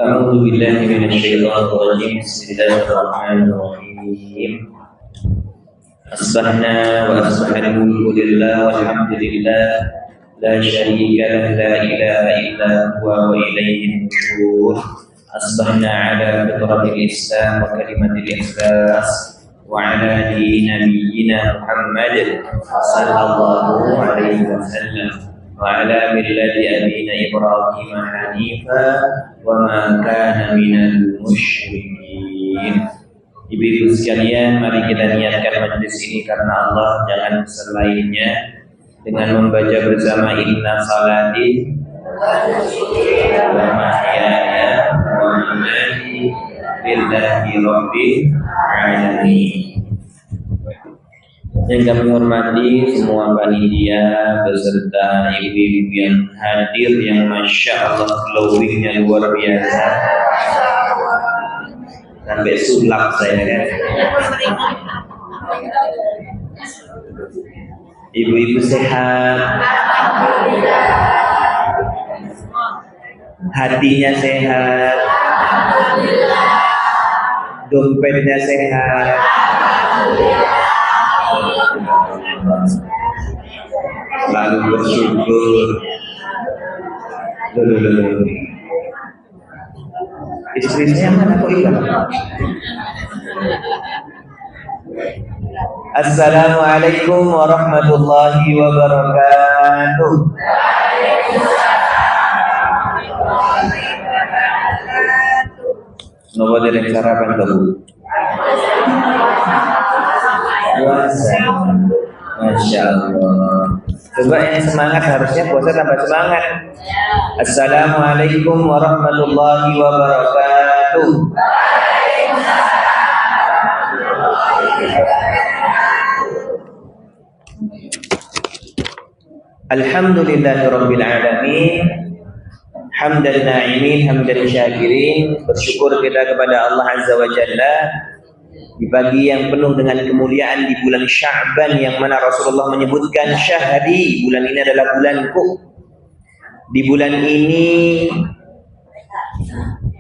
أعوذ بالله من الشيطان الرجيم بسم الله الرحمن الرحيم أصبحنا وأصبح الملك لله والحمد لله لا شريك له لا إله إلا هو وإليه النشور أصبحنا على فطرة الإسلام وكلمة الإخلاص وعلى دين نبينا محمد صلى الله عليه وسلم وعلى ملة أبينا إبراهيم حنيفا وما كان من المشركين. Ibu-ibu sekalian, mari kita niatkan majelis ini karena Allah, jangan selainnya, dengan membaca bersama inna salati wa mahyaya wa mamati lillahi rabbil alamin. Yang kami hormati semua panitia beserta ibu-ibu yang hadir yang masya Allah glowingnya luar biasa, sampai sulap saya kan. Ibu-ibu sehat, hatinya sehat, dompetnya sehat. Lalu bersyukur. Istri saya mana kok hilang? Assalamualaikum warahmatullahi wabarakatuh. Nopo dereng sarapan dulu. Puasa, masya Allah. Coba yang semangat, harusnya puasa tambah semangat. Assalamualaikum warahmatullahi wabarakatuh. Alhamdulillahirabbil alamin. Hamdan na'imin, hamdan syakirin. Bersyukur kita kepada Allah Azza wa Jalla di pagi yang penuh dengan kemuliaan di bulan Sya'ban, yang mana Rasulullah menyebutkan syahri, bulan ini adalah bulanku. Di bulan ini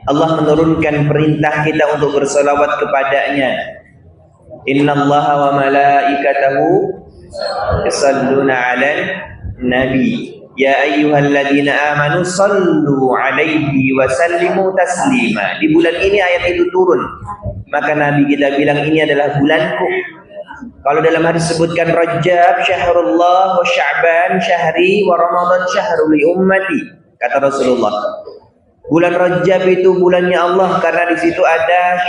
Allah menurunkan perintah kita untuk berselawat kepadanya. Innallaha wa malaikatahu yusalluna 'alan nabi ya ayyuhalladzina amanu sallu 'alaihi wa sallimu taslima. Di bulan ini ayat itu turun. Maka Nabi kita bilang ini adalah bulanku. Kalau dalam hadis sebutkan Rajab syahrullah wa Sya'ban syahri wa Ramadan syahrul ummati, kata Rasulullah. Bulan Rajab itu bulannya Allah karena di situ ada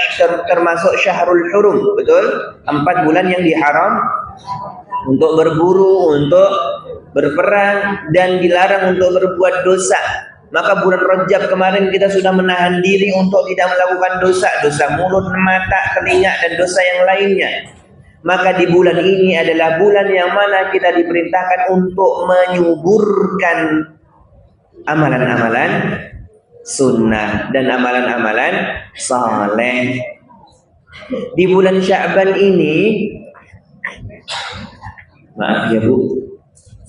termasuk syahrul hurum, betul? 4 bulan yang diharam untuk berburu, untuk berperang, dan dilarang untuk berbuat dosa. Maka bulan Rajab kemarin kita sudah menahan diri untuk tidak melakukan dosa mulut, mata, telinga, dan dosa yang lainnya. Maka di bulan ini adalah bulan yang mana kita diperintahkan untuk menyuburkan amalan-amalan sunnah dan amalan-amalan saleh. Di bulan Sya'ban ini, maaf ya Bu,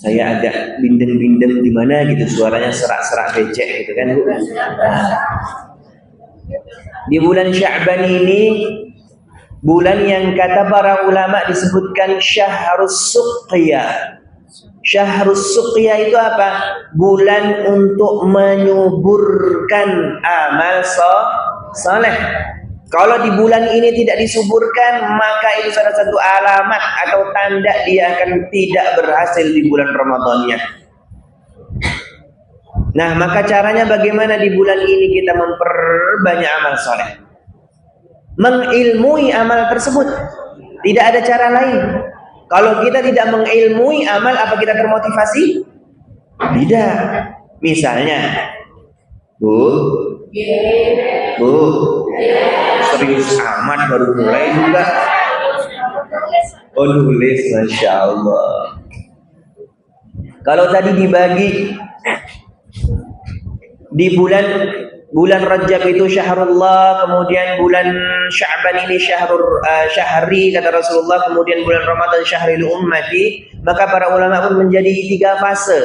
saya agak bindeng-bindeng di mana gitu, suaranya serak-serak becek gitu kan Bu. Di bulan Sya'ban ini, bulan yang kata para ulama disebutkan syahrus suqya. Syahrus suqya itu apa? Bulan untuk menyuburkan amal saleh. Kalau di bulan ini tidak disuburkan, maka itu salah satu alamat atau tanda dia akan tidak berhasil di bulan Ramadannya. Nah, maka caranya bagaimana di bulan ini kita memperbanyak amal soleh? Mengilmui amal tersebut. Tidak ada cara lain. Kalau kita tidak mengilmui amal, apa kita termotivasi? Tidak. Misalnya, Bu, serius amat baru mulai juga. Oh, nulis, masya Allah. Kalau tadi dibagi di bulan Rajab itu syahrullah, kemudian bulan Sya'ban ini syahri kata Rasulullah, kemudian bulan Ramadan syahril ummati, maka para ulama pun menjadi 3 fase.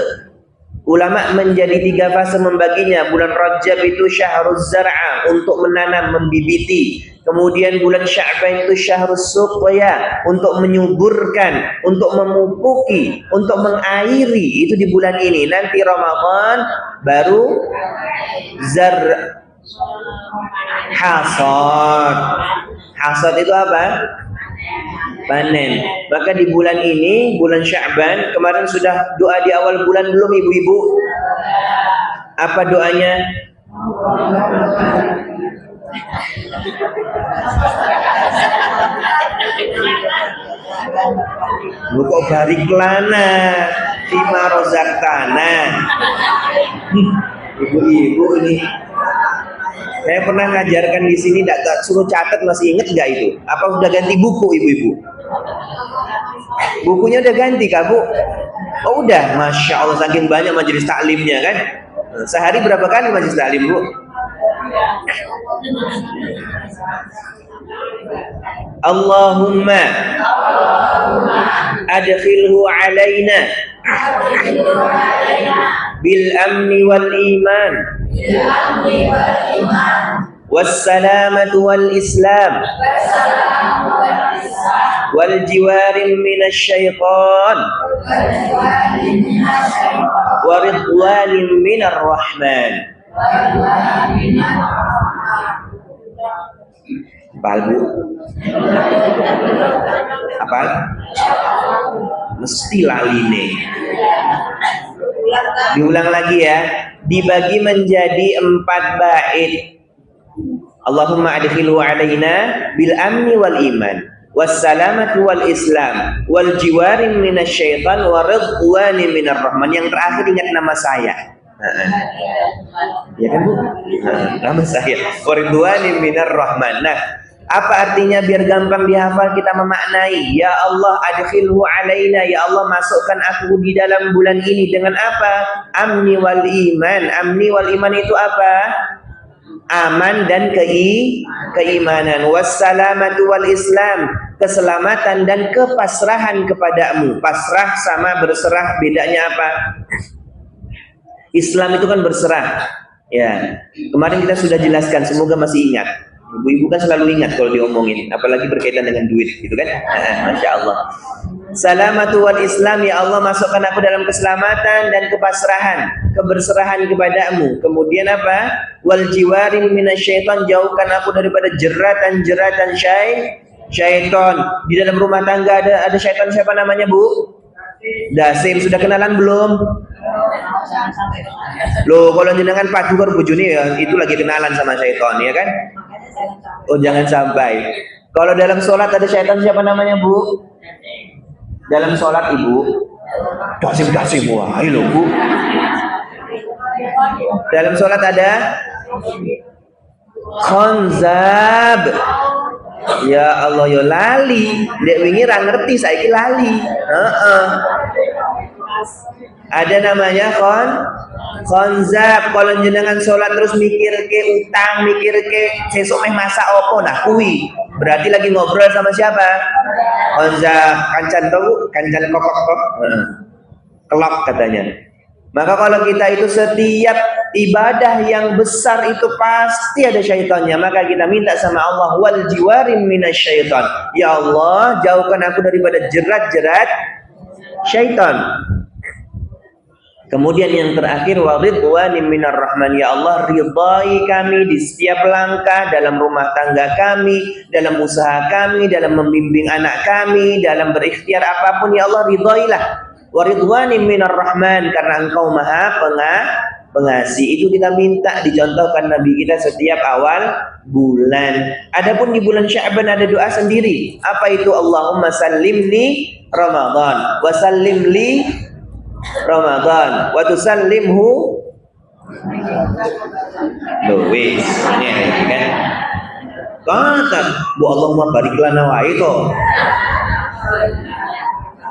Ulama menjadi 3 fase membaginya. Bulan Rajab itu syahruz zar'a, untuk menanam, membibiti. Kemudian bulan Sya'ban itu syahrus suqya, untuk menyuburkan, untuk memupuki, untuk mengairi. Itu di bulan ini. Nanti Ramadan baru hasad. Hasad itu apa? Panen. Maka di bulan ini, bulan Sya'ban, kemarin sudah doa di awal bulan belum ibu-ibu? Apa doanya? Kok barik lana fima rozaktana. Ibu-ibu ini, saya pernah ngajarkan di sini, tidak suruh catat, masih inget nggak itu? Apa sudah ganti buku ibu-ibu? Bukunya udah ganti kak bu? Oh udah, masya Allah, saking banyak majelis taklimnya kan. Sehari berapa kali majelis taklim bu? Allahumma adkhilhu alaina bil amni wal iman wassalamatu wal islam wal jiwarin minasy syaitan wa ridwanin minar rahman. Apal bu? Apal? Mesti laline. Diulang lagi ya. Dibagi menjadi 4 bait. Allahumma adkhilhu alaina bil amni wal iman wassalamatu wal islam wal jiwarin minasy syaitan wa ridwani minar rahman. Yang terakhir ingat nama saya. Ya kan bu? Nama saya wa ridwani minar rahman. Nah, apa artinya biar gampang dihafal kita memaknai? Ya Allah adkhilhu alaina, ya Allah masukkan aku di dalam bulan ini dengan apa? Amni wal iman. Amni wal iman itu apa? Aman dan keimanan. Wassalamatu wal islam, keselamatan dan kepasrahan kepadamu. Pasrah sama berserah, bedanya apa? Islam itu kan berserah. Ya, kemarin kita sudah jelaskan, semoga masih ingat. Ibu-ibu kan selalu ingat kalau diomongin, apalagi berkaitan dengan duit, gitu kan? Masya Allah. Salamatu wal Islam, ya Allah masukkan aku dalam keselamatan dan kepasrahan, keberserahan kepadamu. Kemudian apa? Wal jiwarin minasyaiton, jauhkan aku daripada jeratan-jeratan syaiton. Di dalam rumah tangga ada syaitan, siapa namanya bu? Dasim. Sudah kenalan belum? Loh, kalau jenengan padu karo bojone ya itu lagi kenalan sama syaitan, ya kan? Oh, jangan sampai. Kalau dalam sholat ada syaitan, siapa namanya bu? Dalam sholat ibu? Dasim. Wah, ayo bu. Dalam sholat ada khanzab. Ya Allah, yo lali. Dek wingi ra ngerti, saiki lali. Ada namanya khanzab. Kalau jenengan sholat terus mikir ke utang, mikir ke sesuk meh masak opo, nah kuwi berarti lagi ngobrol sama siapa? Khanzab. Kancan tahu? Kancan kokok. Kelok katanya. Maka kalau kita itu setiap ibadah yang besar itu pasti ada syaitannya, maka kita minta sama Allah, wal jiwarin minasyaiton. Ya Allah, jauhkan aku daripada jerat-jerat syaitan. Kemudian yang terakhir, wa ridwanin minar rahman. Ya Allah, ridai kami di setiap langkah dalam rumah tangga kami, dalam usaha kami, dalam membimbing anak kami, dalam berikhtiar apapun. Ya Allah, ridailah. Wa ridwanin minar rahman, karena Engkau Maha Pengasih. Itu kita minta, dicontohkan Nabi kita setiap awal bulan. Adapun di bulan Sya'ban ada doa sendiri. Apa itu? Allahumma sallimni Ramadan wa sallimli Ramadan wa tusallimhu Lewis. Ini kan kata bu Allahumma barik lana wa itu.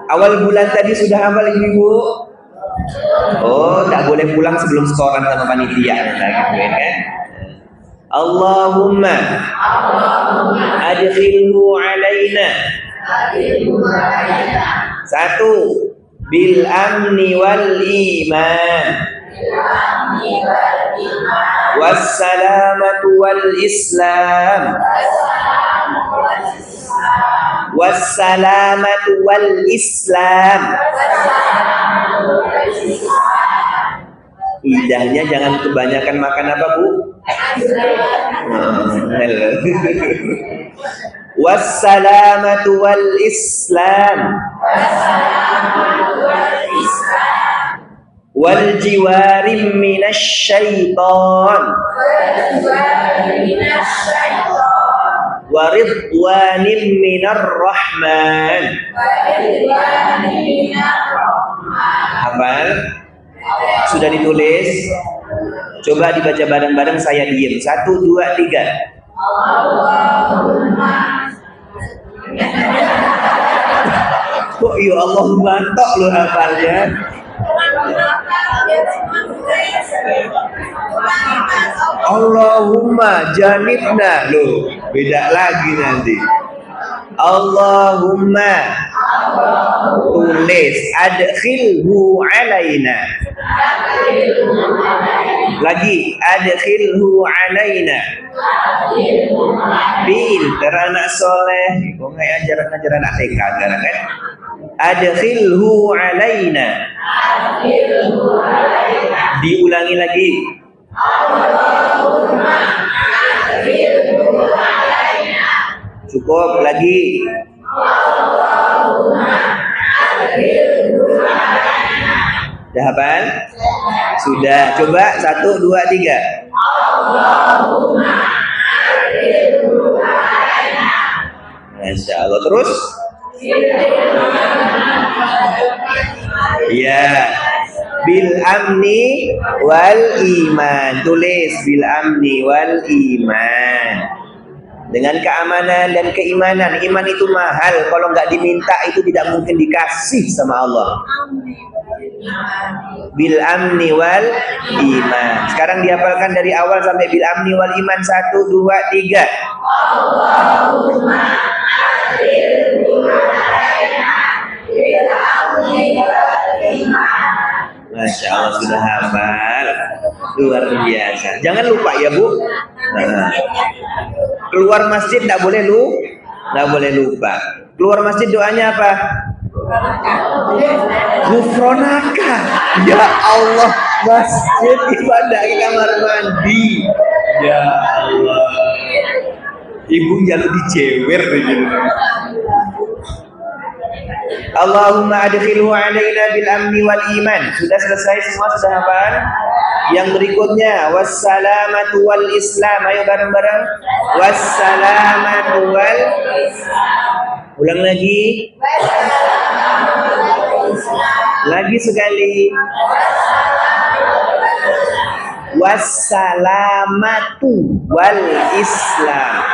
Awal bulan tadi sudah hafal ibu? Oh, tak boleh pulang sebelum setoran sama panitia, gitu kan? Allahumma adkhilhu alaina. 1. bil amni wal iman wassalamatu wal islam wassalamatu wal islam. Lidahnya jangan kebanyakan makan apa, Bu? Wassalamatu wal islam wal jiwarim minasy syaitan wa ridwanin minar rahman. Hafal? Sudah ditulis? Coba dibaca bareng-bareng, saya diem. 1, 2, 3. Kok ya Allahumma tok lu hafalnya? Allahumma janibna, loh beda lagi nanti. Allahumma tulis, adkhilhu alaina. Lagi, adkhilhu alaina. Pinter anak soleh. Kok nggak ajaran anak TK kan? Adkhilhu alaina. Diulangi lagi. Cukup lagi. Sudah hafal? Sudah. Coba 1, 2, 3. Masya Allah. Terus? Ya. Bil amni wal iman. Tulis bil amni wal iman. Dengan keamanan dan keimanan. Iman itu mahal. Kalau nggak diminta itu tidak mungkin dikasih sama Allah. Bil amni wal iman. Sekarang dihafalkan dari awal sampai bil amni wal iman. 1, 2, 3. Allahumma adkhilhu alaina bil amni wal iman. Masya Allah, sudah hafal. Luar biasa. Jangan lupa ya, Bu. Nah, keluar masjid nggak boleh lupa. Keluar masjid doanya apa? Ghufronaka. Ya Allah, masjid ibadah kamar mandi. Ya Allah. Ibu jangan dijewer begitu. Allahumma adkhilhu alaina bil amni wal iman. Sudah selesai semua, sudah hafal? Yang berikutnya wassalamatu wal islam. Ayo bareng-bareng. Wassalamatu wal. Ulang lagi. Lagi sekali. Wassalamatu wal islam.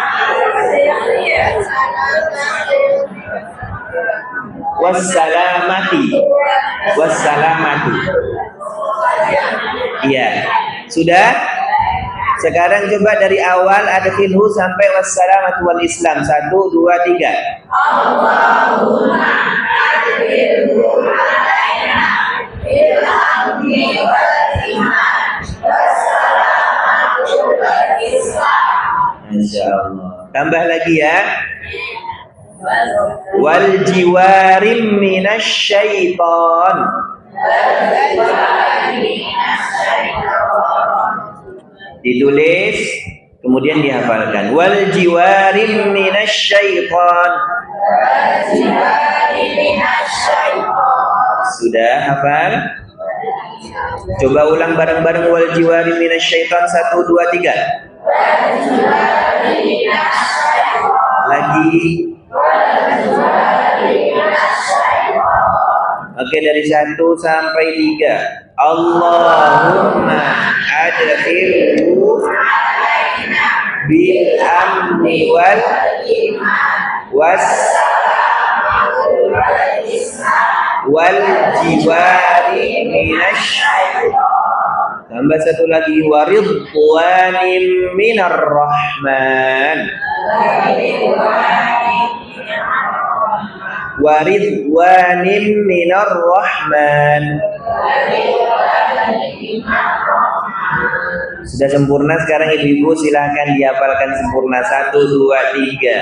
Wassalamati. Wassalamatu. Iya. Sudah? Sekarang coba dari awal adkhilhu sampai wassalamatu wal islam. 1, 2, 3. Allahumma adkhilhu alaina bil amni wal iman wassalamatu wal islam. Masya Allah. Tambah lagi ya. Wal jiwarim minasy syaitan. Ditulis kemudian dihafalkan. Wal jiwarim minasy syaitan. Sudah hafal? Coba ulang bareng-bareng. Wal jiwarim minasy syaitan. 1, 2, 3. Lagi. Oke, dari 1 sampai 3. Allahumma adkhilhu bil amni wal wal jiwari minasy. Tambah 1 lagi, waridwanin minar rahman. Waridwanim minar rahman. Sudah sempurna sekarang ibu-ibu, silahkan dihafalkan sempurna. 1, 2, 3.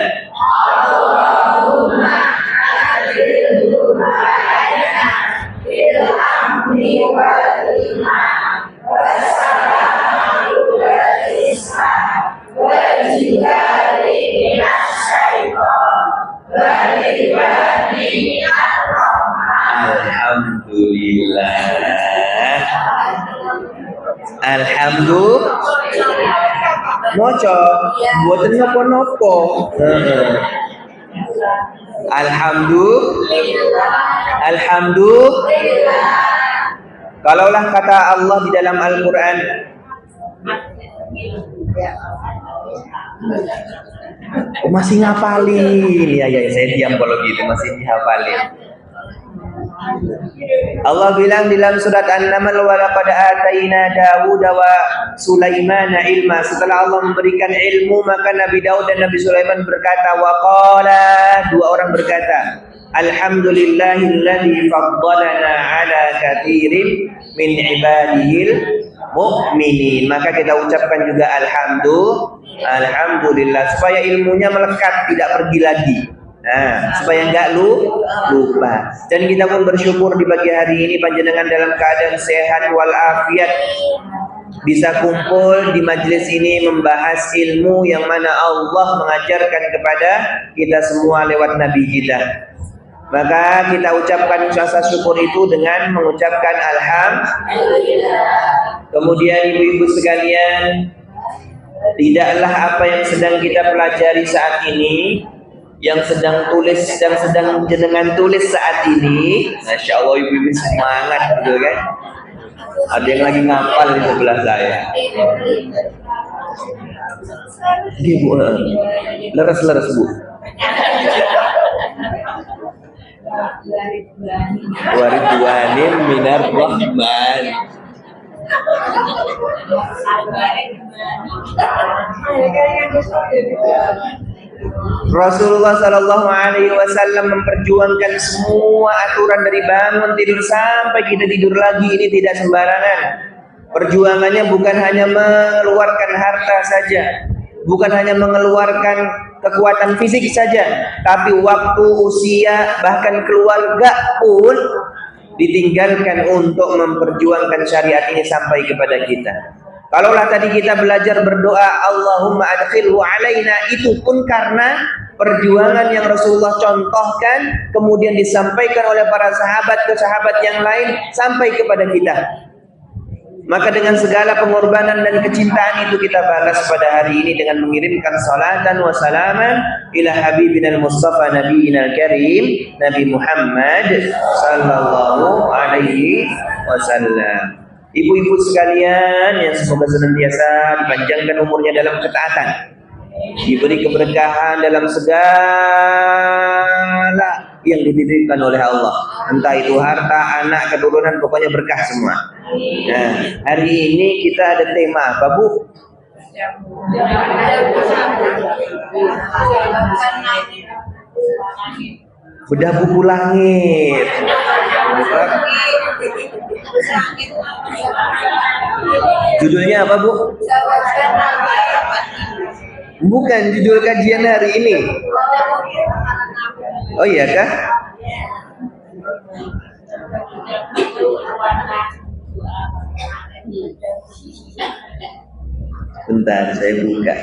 Alhamdulillah. Alhamdulillah. Moco, buatan nopo-nopo. Alhamdulillah. Kalaulah kata Allah di dalam Al-Quran, masih ngapalin. Ya, saya diam kalau gitu, masih dihafalin. Allah bilang di dalam surat An-Naml, wa laqad ataina Dawud wa Sulaimana ilma. Setelah Allah memberikan ilmu, maka Nabi Daud dan Nabi Sulaiman berkata, wa qala, dua orang berkata, alhamdulillahilladzi faddalana ala katsirin min ibadihil mu'minin. Maka kita ucapkan juga alhamdulillah, supaya ilmunya melekat, tidak pergi lagi. Nah, supaya enggak lupa. Dan kita pun bersyukur di pagi hari ini panjenengan dalam keadaan sehat walafiat, bisa kumpul di majelis ini membahas ilmu yang mana Allah mengajarkan kepada kita semua lewat Nabi kita. Maka kita ucapkan rasa syukur itu dengan mengucapkan alhamdulillah. Kemudian ibu-ibu sekalian, tidaklah apa yang sedang kita pelajari saat ini, yang sedang jenengan tulis saat ini, Masya Allah ibu-ibu semangat gitu kan. Ada yang lagi ngapal di sebelah saya. Ibu, leres Bu. Waridwanin minar rahman. Rasulullah Sallallahu Alaihi Wasallam memperjuangkan semua aturan dari bangun tidur sampai kita tidur lagi. Ini tidak sembarangan. Perjuangannya bukan hanya mengeluarkan harta saja, bukan hanya mengeluarkan kekuatan fisik saja, tapi waktu, usia, bahkan keluarga pun ditinggalkan untuk memperjuangkan syariat ini sampai kepada kita. Kalaulah tadi kita belajar berdoa Allahumma adkhilhu alaina, itu pun karena perjuangan yang Rasulullah contohkan, kemudian disampaikan oleh para sahabat ke sahabat yang lain sampai kepada kita. Maka dengan segala pengorbanan dan kecintaan itu kita balas pada hari ini dengan mengirimkan salatan wa salaman ila habibina al-mustafa nabiyina al-karim Nabi Muhammad sallallahu alaihi wasallam. Ibu-ibu sekalian yang semoga senantiasa dipanjangkan umurnya dalam ketaatan, diberi keberkahan dalam segala yang dititipkan oleh Allah, entah itu harta, anak, keturunan, pokoknya berkah semua. Nah, hari ini kita ada tema apa, Bu? Bedah buku langit. Judulnya apa, Bu? Bukan judul kajian hari ini. Oh iya kah? Bentar, saya buka.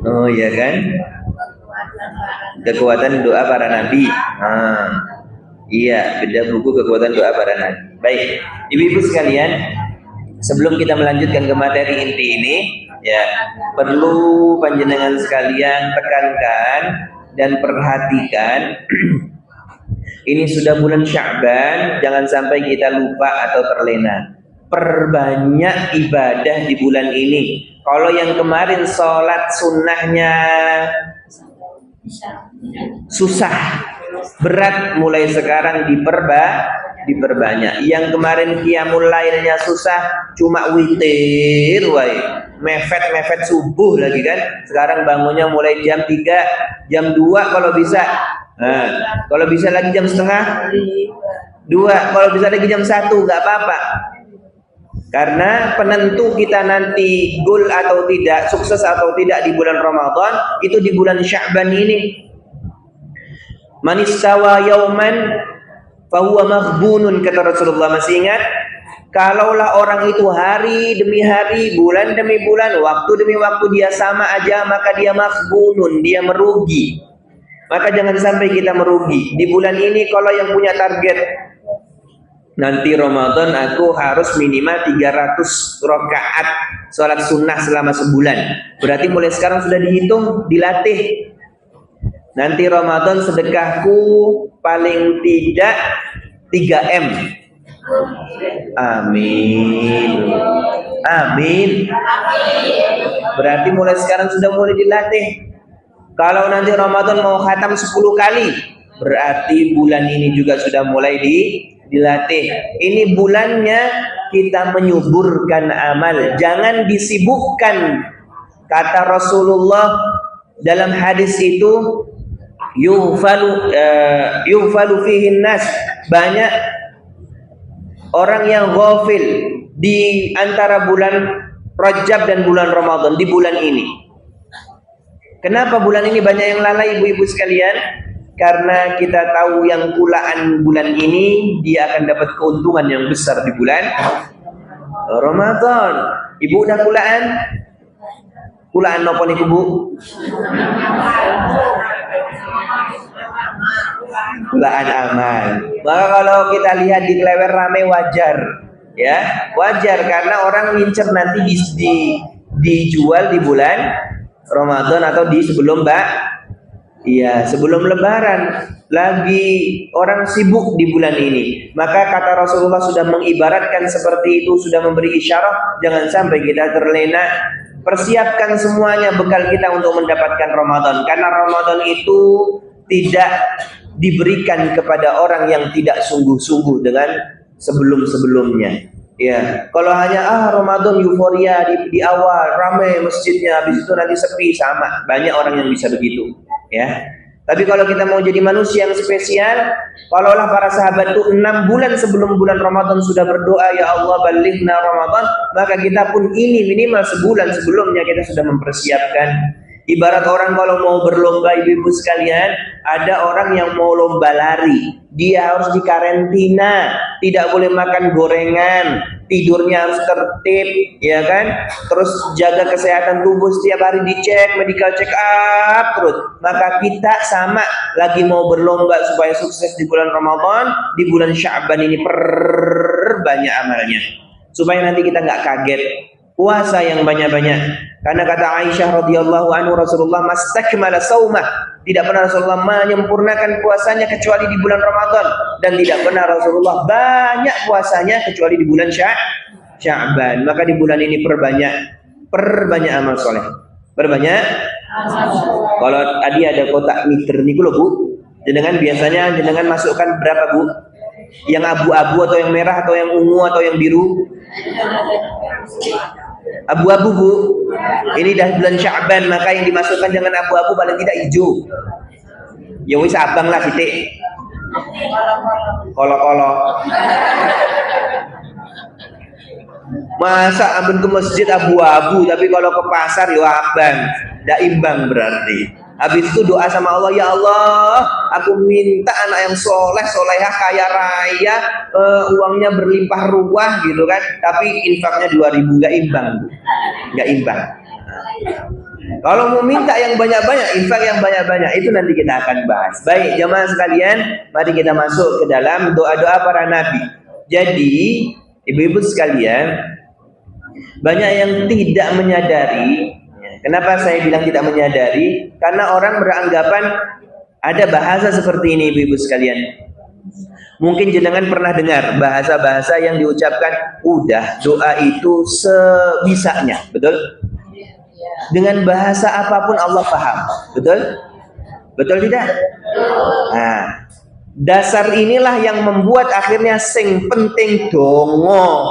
Oh iya kan? Kekuatan doa para nabi. Iya, beda buku kekuatan doa para nabi. Baik, ibu-ibu sekalian, sebelum kita melanjutkan ke materi inti ini, ya perlu panjenengan sekalian tekankan dan perhatikan. Ini sudah bulan Sya'ban, jangan sampai kita lupa atau terlena. Perbanyak ibadah di bulan ini. Kalau yang kemarin sholat sunnahnya susah, berat, mulai sekarang diperbanyak. Yang kemarin qiyamul lailnya susah, cuma witir wae, mepet subuh lagi kan. Sekarang bangunnya mulai jam 3, jam 2 kalau bisa. Nah, kalau bisa lagi jam setengah 2, kalau bisa lagi jam 1, nggak apa-apa. Karena penentu kita nanti goal atau tidak, sukses atau tidak di bulan Ramadan itu di bulan Sya'ban ini. Man istawa yauman fahuwa maghbunun, kata Rasulullah. Masih ingat? Kalaulah orang itu hari demi hari, bulan demi bulan, waktu demi waktu dia sama aja, maka dia maghbunun, dia merugi. Maka jangan sampai kita merugi. Di bulan ini kalau yang punya target, nanti Ramadan aku harus minimal 300 rakaat sholat sunnah selama sebulan. Berarti mulai sekarang sudah dihitung, dilatih. Nanti Ramadan sedekahku paling tidak 3M. Amin. Amin. Berarti mulai sekarang sudah mulai dilatih. Kalau nanti Ramadan mau khatam 10 kali, berarti bulan ini juga sudah mulai dilatih. Ini bulannya kita menyuburkan amal, jangan disibukkan. Kata Rasulullah dalam hadis itu, yughfalu fihi nas, banyak orang yang ghafil di antara bulan Rajab dan bulan Ramadan, di bulan ini. Kenapa bulan ini banyak yang lalai, ibu-ibu sekalian? Karena kita tahu yang kulaan bulan ini dia akan dapat keuntungan yang besar di bulan Ramadan. Ibu udah kulaan? Kulaan nopo niku, Bu? Kulaan amal. Maka kalau kita lihat di Klewer rame, wajar, ya, wajar, karena orang ngincer nanti dijual di bulan Ramadan atau di sebelum sebelum Lebaran. Lagi orang sibuk di bulan ini. Maka kata Rasulullah sudah mengibaratkan seperti itu, sudah memberi isyarat, jangan sampai kita terlena. Persiapkan semuanya bekal kita untuk mendapatkan Ramadan, karena Ramadan itu tidak diberikan kepada orang yang tidak sungguh-sungguh dengan sebelum-sebelumnya. Ya, kalau hanya Ramadan euforia di awal, ramai masjidnya, habis itu nanti sepi, sama. Banyak orang yang bisa begitu, ya. Tapi kalau kita mau jadi manusia yang spesial, kalaulah para sahabat itu 6 bulan sebelum bulan Ramadan sudah berdoa, ya Allah balighna Ramadan, maka kita pun ini minimal sebulan sebelumnya kita sudah mempersiapkan. Ibarat orang kalau mau berlomba, ibu-ibu sekalian, ada orang yang mau lomba lari, dia harus dikarantina, tidak boleh makan gorengan, tidurnya harus tertib, ya kan? Terus jaga kesehatan tubuh, setiap hari dicek, medical check up terus. Maka kita sama lagi mau berlomba supaya sukses di bulan Ramadan, di bulan Sya'ban ini perbanyak amalnya, supaya nanti kita nggak kaget. Puasa yang banyak-banyak. Karena kata Aisyah radhiyallahu anhu, Rasulullah mastakmala saumah, tidak pernah Rasulullah menyempurnakan puasanya kecuali di bulan Ramadan, dan tidak pernah Rasulullah banyak puasanya kecuali di bulan Sya'ban. Maka di bulan ini perbanyak amal soleh. Perbanyak. Kalau tadi ada kotak meter niku lho, Bu. Jenengan biasanya jenengan masukkan berapa, Bu? Yang abu-abu atau yang merah atau yang ungu atau yang biru? Abu-abu, Bu. Ini dah bulan Sya'ban, maka yang dimasukkan jangan abu-abu, paling tidak hijau. Ya wis abang lah titik. Kolo-kolo. Masa ampun ke masjid abu-abu, tapi kalau ke pasar ya abang. Ndak imbang berarti. Habis itu doa sama Allah, ya Allah, aku minta anak yang soleh, solehah, kaya raya, uangnya berlimpah ruah gitu kan, tapi infaknya 2.000, nggak imbang, Bu. Nggak imbang. Kalau mau minta yang banyak-banyak, infak yang banyak-banyak, itu nanti kita akan bahas. Baik, jamaah sekalian, mari kita masuk ke dalam doa-doa para nabi. Jadi, ibu-ibu sekalian, banyak yang tidak menyadari. Kenapa saya bilang tidak menyadari? Karena orang beranggapan ada bahasa seperti ini, ibu-ibu sekalian. Mungkin jenengan pernah dengar bahasa-bahasa yang diucapkan, udah doa itu sebisanya, betul? Dengan bahasa apapun Allah paham, betul? Betul tidak? Nah, dasar inilah yang membuat akhirnya sing penting dongo.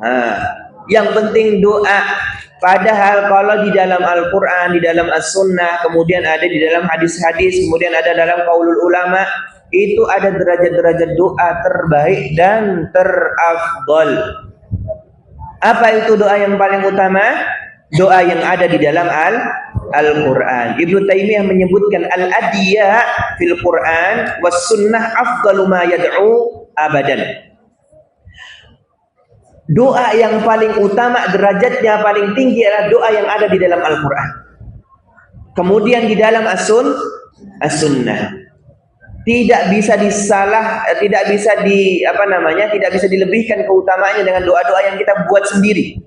Nah, yang penting doa. Padahal kalau di dalam Al-Quran, di dalam As-Sunnah, kemudian ada di dalam hadis-hadis, kemudian ada dalam qaulul ulama, itu ada derajat-derajat doa terbaik dan terafdal. Apa itu doa yang paling utama? Doa yang ada di dalam Al-Quran. Ibnu Taimiyah menyebutkan al-adiyya fil Quran was sunnah afdalu ma yad'u abadan. Doa yang paling utama, derajatnya paling tinggi adalah doa yang ada di dalam Al-Quran. Kemudian di dalam As-Sunnah. Tidak bisa tidak bisa dilebihkan keutamaannya dengan doa-doa yang kita buat sendiri.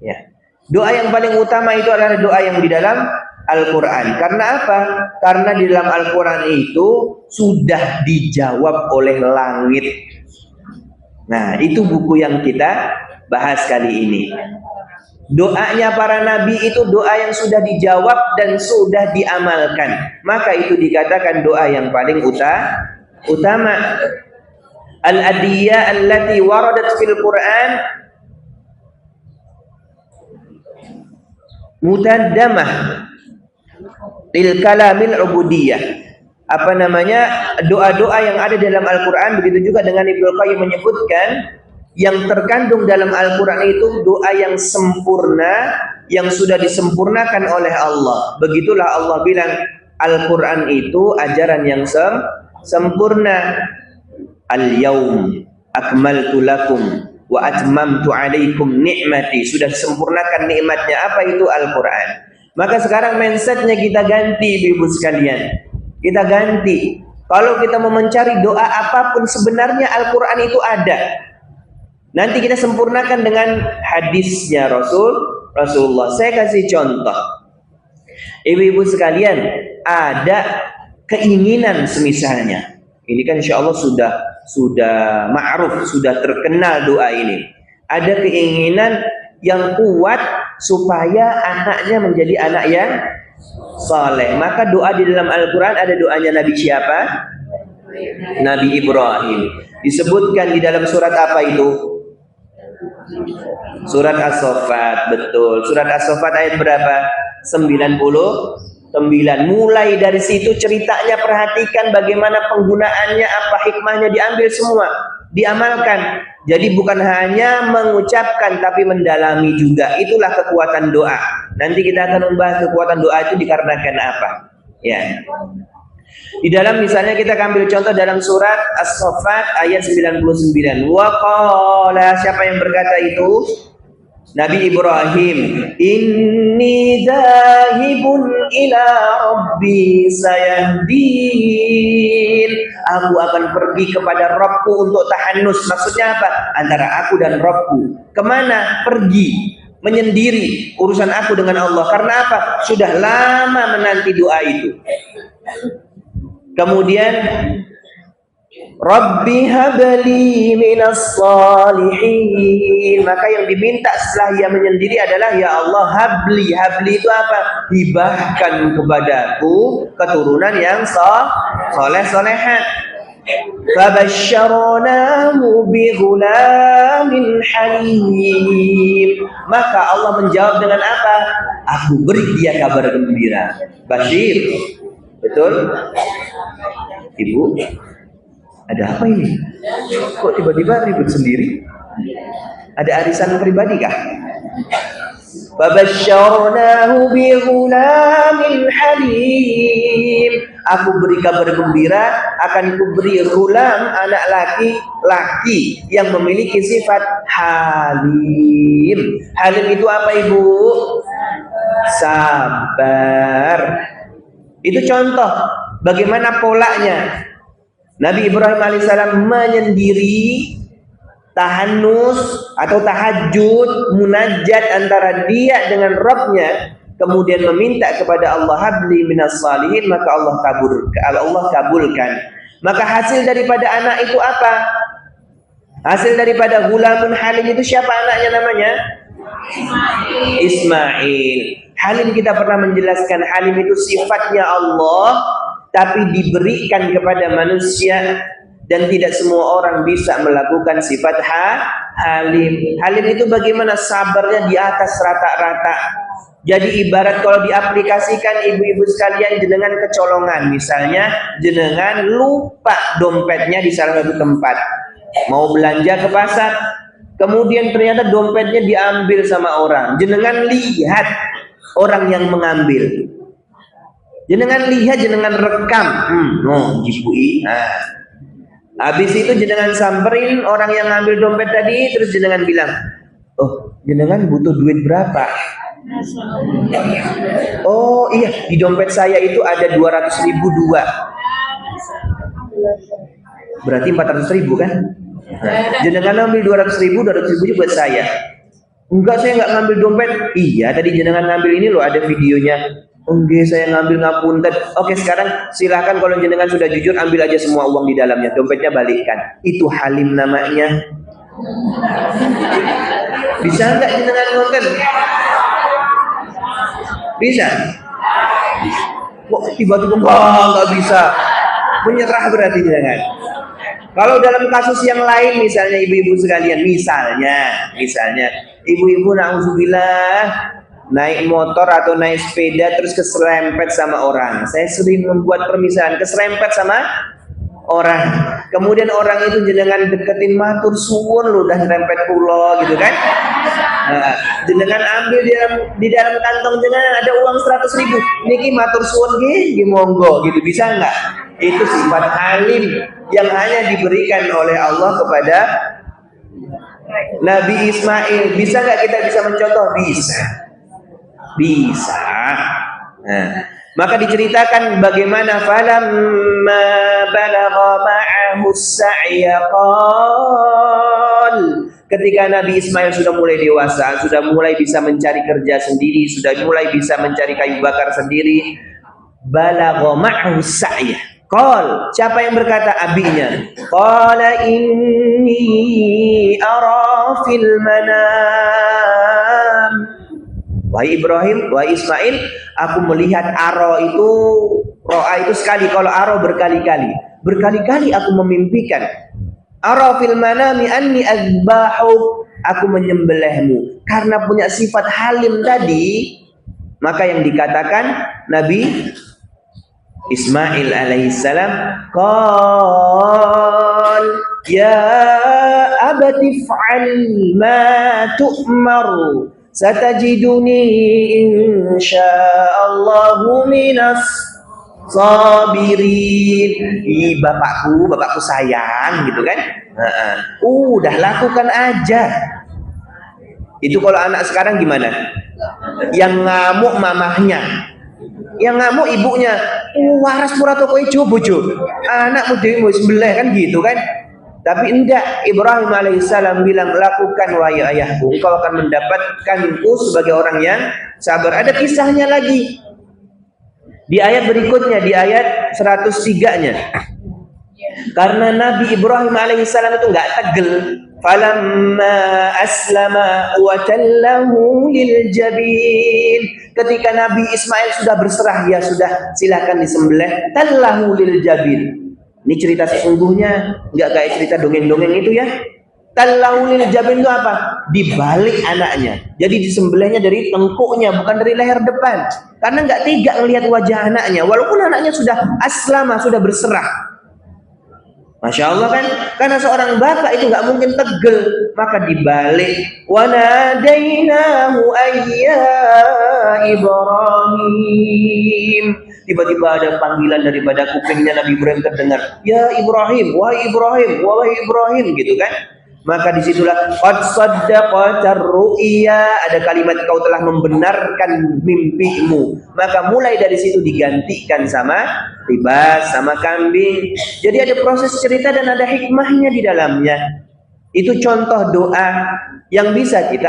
Ya. Doa yang paling utama itu adalah doa yang di dalam Al-Quran. Karena apa? Karena di dalam Al-Quran itu sudah dijawab oleh langit. Nah, itu buku yang kita bahas kali ini. Doanya para nabi itu doa yang sudah dijawab dan sudah diamalkan. Maka itu dikatakan doa yang paling utama. Al-adiyya allati waradat fil Quran mutaddamah lil kalamil ubudiyah. Doa-doa yang ada dalam Al-Quran. Begitu juga dengan Ibnu Qayyim menyebutkan yang terkandung dalam Al-Quran itu doa yang sempurna, yang sudah disempurnakan oleh Allah. Begitulah Allah bilang Al-Quran itu ajaran yang sempurna. Al-yaum akmaltu lakum wa atmamtu alaikum ni'mati. Sudah disempurnakan nikmatnya. Apa itu Al-Quran? Maka sekarang mindsetnya kita ganti, ibu sekalian. Kita ganti. Kalau kita mau mencari doa apapun, sebenarnya Al-Quran itu ada. Nanti kita sempurnakan dengan hadisnya Rasulullah. Saya kasih contoh. Ibu-ibu sekalian, ada keinginan semisalnya. Ini kan insya Allah sudah ma'ruf, sudah terkenal doa ini. Ada keinginan yang kuat supaya anaknya menjadi anak yang saleh. Maka doa di dalam Al-Quran ada doanya Nabi siapa? Nabi Ibrahim. Disebutkan di dalam surat apa itu? Surat As-Saffat, betul. Surat As-Saffat ayat berapa? 99. Mulai dari situ ceritanya, perhatikan bagaimana penggunaannya, apa hikmahnya, diambil semua, diamalkan. Jadi bukan hanya mengucapkan tapi mendalami juga. Itulah kekuatan doa. Nanti kita akan membahas kekuatan doa itu dikarenakan apa. Ya. Di dalam misalnya kita ambil contoh dalam surat As-Saffat ayat 99. Wa qala, siapa yang berkata itu? Nabi Ibrahim. Inni zahibun ila rabbi sayahdin. Aku akan pergi kepada Rabbku untuk tahannus. Maksudnya apa? Antara aku dan Rabbku. Kemana? Pergi. Menyendiri urusan aku dengan Allah. Karena apa? Sudah lama menanti doa itu. Kemudian Rabbi habli minas salihin. Maka yang diminta setelah ia menyendiri adalah, ya Allah habli. Habli itu apa? Hibahkan kepadaku keturunan yang soleh-solehat. Fabasyarnahu bighulamin halim. Maka Allah menjawab dengan apa? Aku beri dia kabar gembira. Basyir. Betul? Ibu, ada apa ini? Kok tiba-tiba ribut sendiri? Ada arisan pribadi kah? Fabasyarnahu bighulamin halim. Aku beri kabar gembira, akan kuberi ghulam, anak laki-laki yang memiliki sifat halim. Halim itu apa, Ibu? Sabar. Itu contoh bagaimana polanya. Nabi Ibrahim alaihissalam menyendiri, tahannus atau tahajud, munajat antara dia dengan Rabbnya, kemudian meminta kepada Allah habli minas salihin, maka Allah kabulkan. Maka hasil daripada anak itu apa? Hasil daripada gulamun halim itu siapa anaknya namanya? Ismail. Halim kita pernah menjelaskan, halim itu sifatnya Allah tapi diberikan kepada manusia, dan tidak semua orang bisa melakukan sifat Halim. Halim itu bagaimana? Sabarnya di atas rata-rata. Jadi ibarat kalau diaplikasikan ibu-ibu sekalian, jenengan kecolongan, misalnya jenengan lupa dompetnya di salah satu tempat, mau belanja ke pasar, kemudian ternyata dompetnya diambil sama orang. Jenengan lihat orang yang mengambil, jenengan lihat, jenengan rekam, jibui. Habis itu jenengan samperin orang yang ngambil dompet tadi, terus jenengan bilang, oh jenengan butuh duit berapa? Oh iya, di dompet saya itu ada 200.000 dua. Berarti 400.000 kan? Jenengan ambil 200.000 buat saya. Enggak, saya nggak ngambil dompet. Iya, tadi jenengan ngambil ini loh, ada videonya. Enggak, saya ngambil ngapunten. Oke, sekarang silahkan kalau jenengan sudah jujur, ambil aja semua uang di dalamnya, dompetnya balikkan. Itu halim namanya. Bisa nggak jenengan ngonten? Bisa? Kok tiba-tiba nggak bisa? Menyerah berarti jangan. Kalau dalam kasus yang lain, misalnya ibu-ibu sekalian, misalnya ibu-ibu na'udzubillah naik motor atau naik sepeda terus keserempet sama orang. Saya sering membuat permisalan, keserempet sama orang. Kemudian orang itu jenengan deketin, matur suwun lu udah nyerempet pulo gitu kan. Nah, jenengan ambil di dalam kantong jenengan ada uang 100.000. Niki matur suwun nggih monggo gitu, bisa enggak? Itu sifat halim yang hanya diberikan oleh Allah kepada Nabi Ismail. Bisa enggak kita bisa mencontoh? Bisa. Nah, maka diceritakan bagaimana falamma balagha ma'ahu as-sa'ya qal, ketika Nabi Ismail sudah mulai dewasa, sudah mulai bisa mencari kerja sendiri, sudah mulai bisa mencari kayu bakar sendiri, balagha ma'ahu as-sa'ya qal, siapa yang berkata? Abinya. Qala inni ara fil manam, wahai Ibrahim, wahai Ismail, aku melihat aro itu, ro'a itu sekali, kalau aro berkali-kali, berkali-kali aku memimpikan. Aro fil manami anni azbahu, aku menyembelihmu. Karena punya sifat halim tadi, maka yang dikatakan Nabi Ismail alaihissalam, qal ya abati fa'al ma tu'mar satajiduni insyaallahu minas sabirin. Bapakku sayang gitu kan. Udah lakukan aja. Itu kalau anak sekarang gimana? Yang ngamuk mamahnya, yang ngamuk ibunya. Waras murah toko ijo bojo, anakmu dewi mau sembelih kan gitu kan. Tapi enggak, Ibrahim alaihissalam bilang, lakukan wahai ayahku, engkau akan mendapatkanku sebagai orang yang sabar. Ada kisahnya lagi di ayat berikutnya, di ayat 103-nya. Karena Nabi Ibrahim alaihissalam itu enggak tegel. Falamma aslama wa tallahu lil jabin, ketika Nabi Ismail sudah berserah, ya sudah silakan disembelih, tallahu lil jabin. Ini cerita sesungguhnya, enggak kayak cerita dongeng-dongeng itu ya. Tallahu lil jabin itu apa? Dibalik anaknya. Jadi disembelihnya dari tengkuknya, bukan dari leher depan. Karena enggak tega melihat wajah anaknya, walaupun anaknya sudah aslama, sudah berserah. Masya Allah kan, karena seorang bapak itu nggak mungkin tegel, maka dibalik. Wa nadainahu ayya Ibrahim, tiba-tiba ada panggilan daripada kupingnya Nabi Ibrahim terdengar, ya Ibrahim, wahai Ibrahim, wahai Ibrahim gitu kan. Maka disitulah qad saddaqatar ru'ya, ada kalimat kau telah membenarkan mimpimu. Maka mulai dari situ digantikan sama ribas, sama kambing. Jadi ada proses cerita dan ada hikmahnya di dalamnya. Itu contoh doa yang bisa kita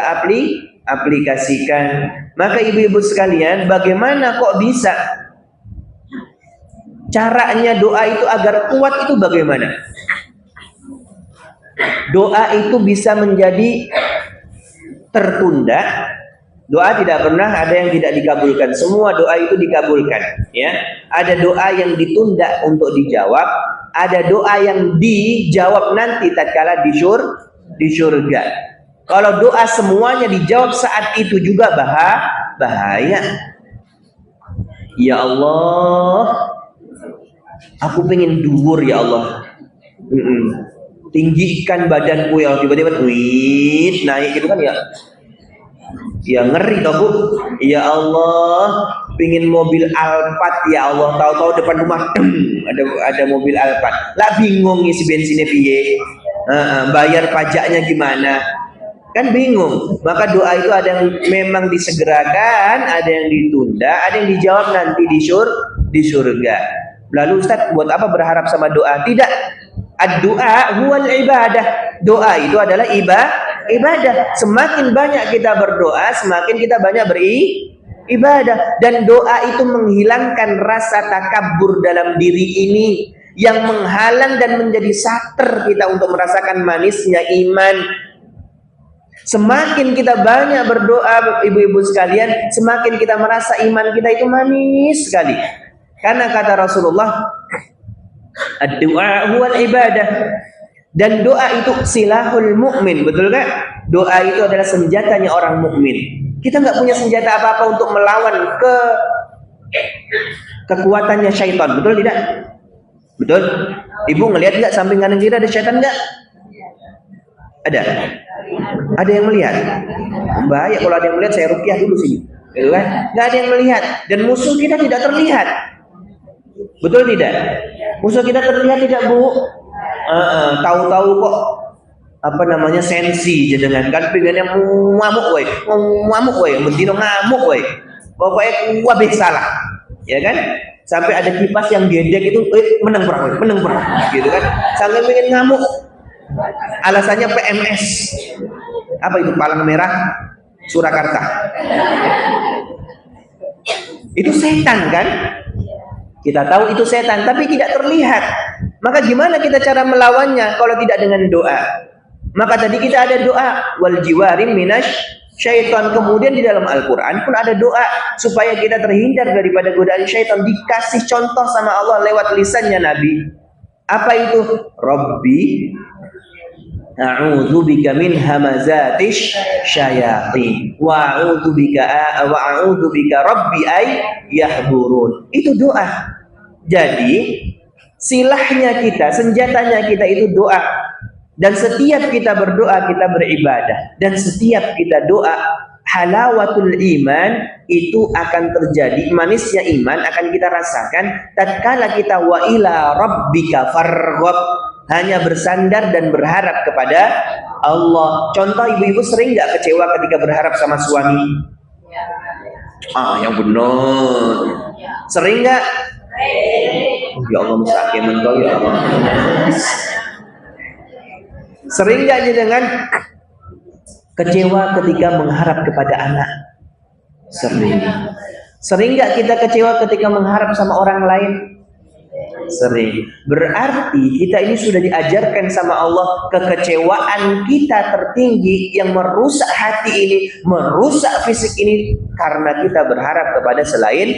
aplikasikan. Maka ibu-ibu sekalian, bagaimana kok bisa caranya doa itu agar kuat itu bagaimana? Doa itu bisa menjadi tertunda. Doa tidak pernah ada yang tidak dikabulkan. Semua doa itu dikabulkan, ya. Ada doa yang ditunda untuk dijawab, ada doa yang dijawab nanti tatkala di surga. Kalau doa semuanya dijawab saat itu juga bahaya. Ya Allah, aku pengen dhuwur ya Allah. Tinggikan badanku ya, tiba-tiba naik gitu kan ya. Ya ngeri toh Bu. Ya Allah, pingin mobil Alphard ya Allah, tahu-tahu depan rumah ada mobil Alphard. Lah bingung ngisi bensinnya piye. Bayar pajaknya gimana? Kan bingung. Maka doa itu ada yang memang disegerakan, ada yang ditunda, ada yang dijawab nanti di surga. Lalu Ustaz, buat apa berharap sama doa? Tidak. Ad-du'a huwal ibadah. Doa itu adalah ibadah. Semakin banyak kita berdoa, semakin kita banyak beribadah. Dan doa itu menghilangkan rasa takabur dalam diri ini, yang menghalang dan menjadi sater kita untuk merasakan manisnya iman. Semakin kita banyak berdoa, ibu-ibu sekalian, semakin kita merasa iman kita itu manis sekali. Karena kata Rasulullah, ad-du'a huwal ibadah. Dan doa itu silahul mukmin, betul gak? Doa itu adalah senjatanya orang mukmin. Kita nggak punya senjata apa-apa untuk melawan kekuatannya syaitan, betul tidak? Betul? Ibu ngelihat nggak samping kanan kiri ada syaitan nggak? Ada? Ada yang melihat? Bahaya kalau ada yang melihat, saya ruqyah dulu sini. Gitu kan? Nggak ada yang melihat. Dan musuh kita tidak terlihat. Betul tidak? Musuh kita terlihat tidak, Bu? Tahu-tahu kok sensi jenengan kan pengennya ngamuk we, mendino ngamuk we. Pokoknya wabeh salah. Ya kan? Sampai ada kipas yang gendek itu menang perang gitu kan. Sampai pengen ngamuk. Alasannya PMS. Apa itu? Palang Merah Surakarta. Itu setan kan? Kita tahu itu setan, tapi tidak terlihat. Maka gimana kita cara melawannya kalau tidak dengan doa? Maka tadi kita ada doa wal jiwarim minasy syaitan. Kemudian di dalam Al-Quran pun ada doa supaya kita terhindar daripada godaan syaitan. Dikasih contoh sama Allah lewat lisannya Nabi. Apa itu? Rabbi a'udzubika min hamazatis syayatin wa a'udzubika rabbi ay yahdurun. Itu doa. Jadi silahnya kita, senjatanya kita itu doa. Dan setiap kita berdoa, kita beribadah. Dan setiap kita doa, halawatul iman itu akan terjadi. Manisnya iman akan kita rasakan tatkala kita wa ila rabbika farghab, hanya bersandar dan berharap kepada Allah. Contoh, ibu-ibu sering nggak kecewa ketika berharap sama suami? Yang benar. Sering nggak? Ya Allah, musake mentol ya Allah. Sering nggak dengan kecewa ketika mengharap kepada anak? Sering. Sering nggak kita kecewa ketika mengharap sama orang lain? Sering. Berarti kita ini sudah diajarkan sama Allah, kekecewaan kita tertinggi yang merusak hati ini, merusak fisik ini, karena kita berharap kepada selain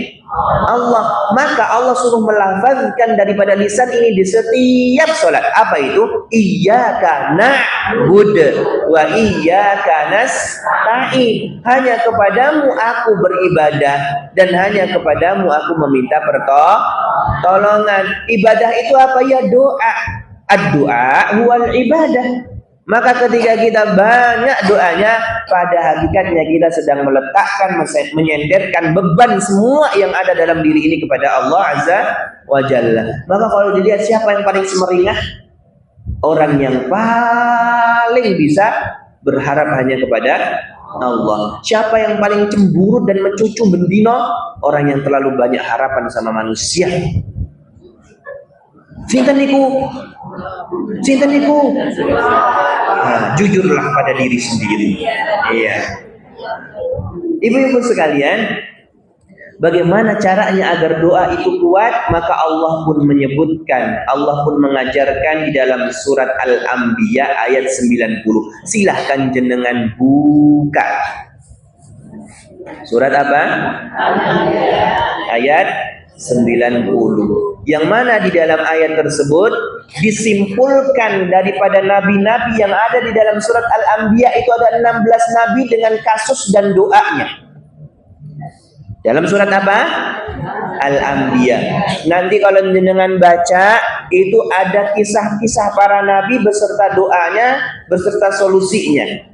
Allah. Maka Allah suruh melafazkan daripada lisan ini di setiap sholat. Apa itu? Iyyaka na'budu wa iyyaka nasta'in. Hanya kepadamu aku beribadah dan hanya kepadamu aku meminta pertolongan. Ibadah itu apa ya? Doa. Ad-du'a huwal ibadah. Maka ketika kita banyak doanya, pada hakikatnya kita sedang meletakkan, menyenderkan beban semua yang ada dalam diri ini kepada Allah Azza wa Jalla. Maka kalau dilihat siapa yang paling semeringah? Orang yang paling bisa berharap hanya kepada Allah. Siapa yang paling cemburu dan mencucu bendino? Orang yang terlalu banyak harapan sama manusia. Sinten niku? Jujurlah pada diri sendiri. Iya. Ibu-ibu sekalian, bagaimana caranya agar doa itu kuat? Maka Allah pun menyebutkan, Allah pun mengajarkan di dalam surat Al-Anbiya ayat 90. Silahkan jenengan buka. Surat apa? Ayat 90. Yang mana di dalam ayat tersebut disimpulkan daripada nabi-nabi yang ada di dalam surat Al-Anbiya itu ada 16 nabi dengan kasus dan doanya. Dalam surat apa? Al-Anbiya. Nanti kalau jenengan baca itu ada kisah-kisah para nabi beserta doanya, beserta solusinya.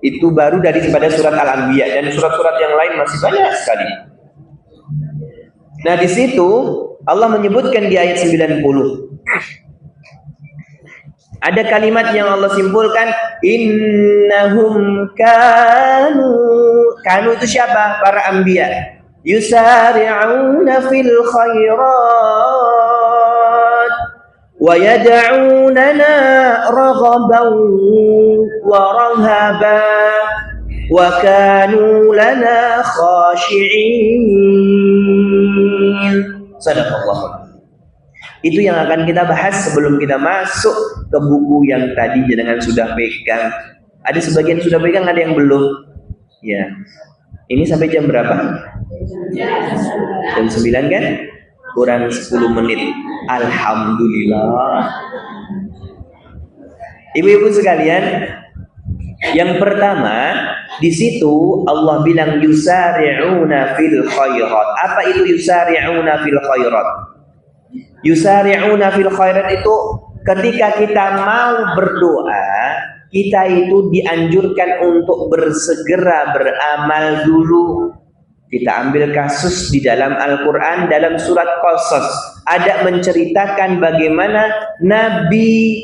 Itu baru daripada surat Al-Anbiya, dan surat-surat yang lain masih banyak sekali. Nah, di situ Allah menyebutkan di ayat 90. Ada kalimat yang Allah simpulkan, innahum kanu itu siapa? Para anbiya. Yusari'una fil khairat wa yad'unana raghaban wa rahaban wa kanu lana khashi'in. Sadaqallah. Itu yang akan kita bahas sebelum kita masuk ke buku yang tadi jenengan sudah pegang. Ada sebagian sudah pegang, ada yang belum. Ya. Ini sampai jam berapa? Jam 9 kan? Kurang 10 menit. Alhamdulillah. Ibu-ibu sekalian, yang pertama di situ Allah bilang yusari'una fil khairat. Apa itu yusari'una fil khairat? Yusari'una fil khairat itu ketika kita mau berdoa, kita itu dianjurkan untuk bersegera beramal dulu. Kita ambil kasus di dalam Al-Quran, dalam surat Qasas ada menceritakan bagaimana Nabi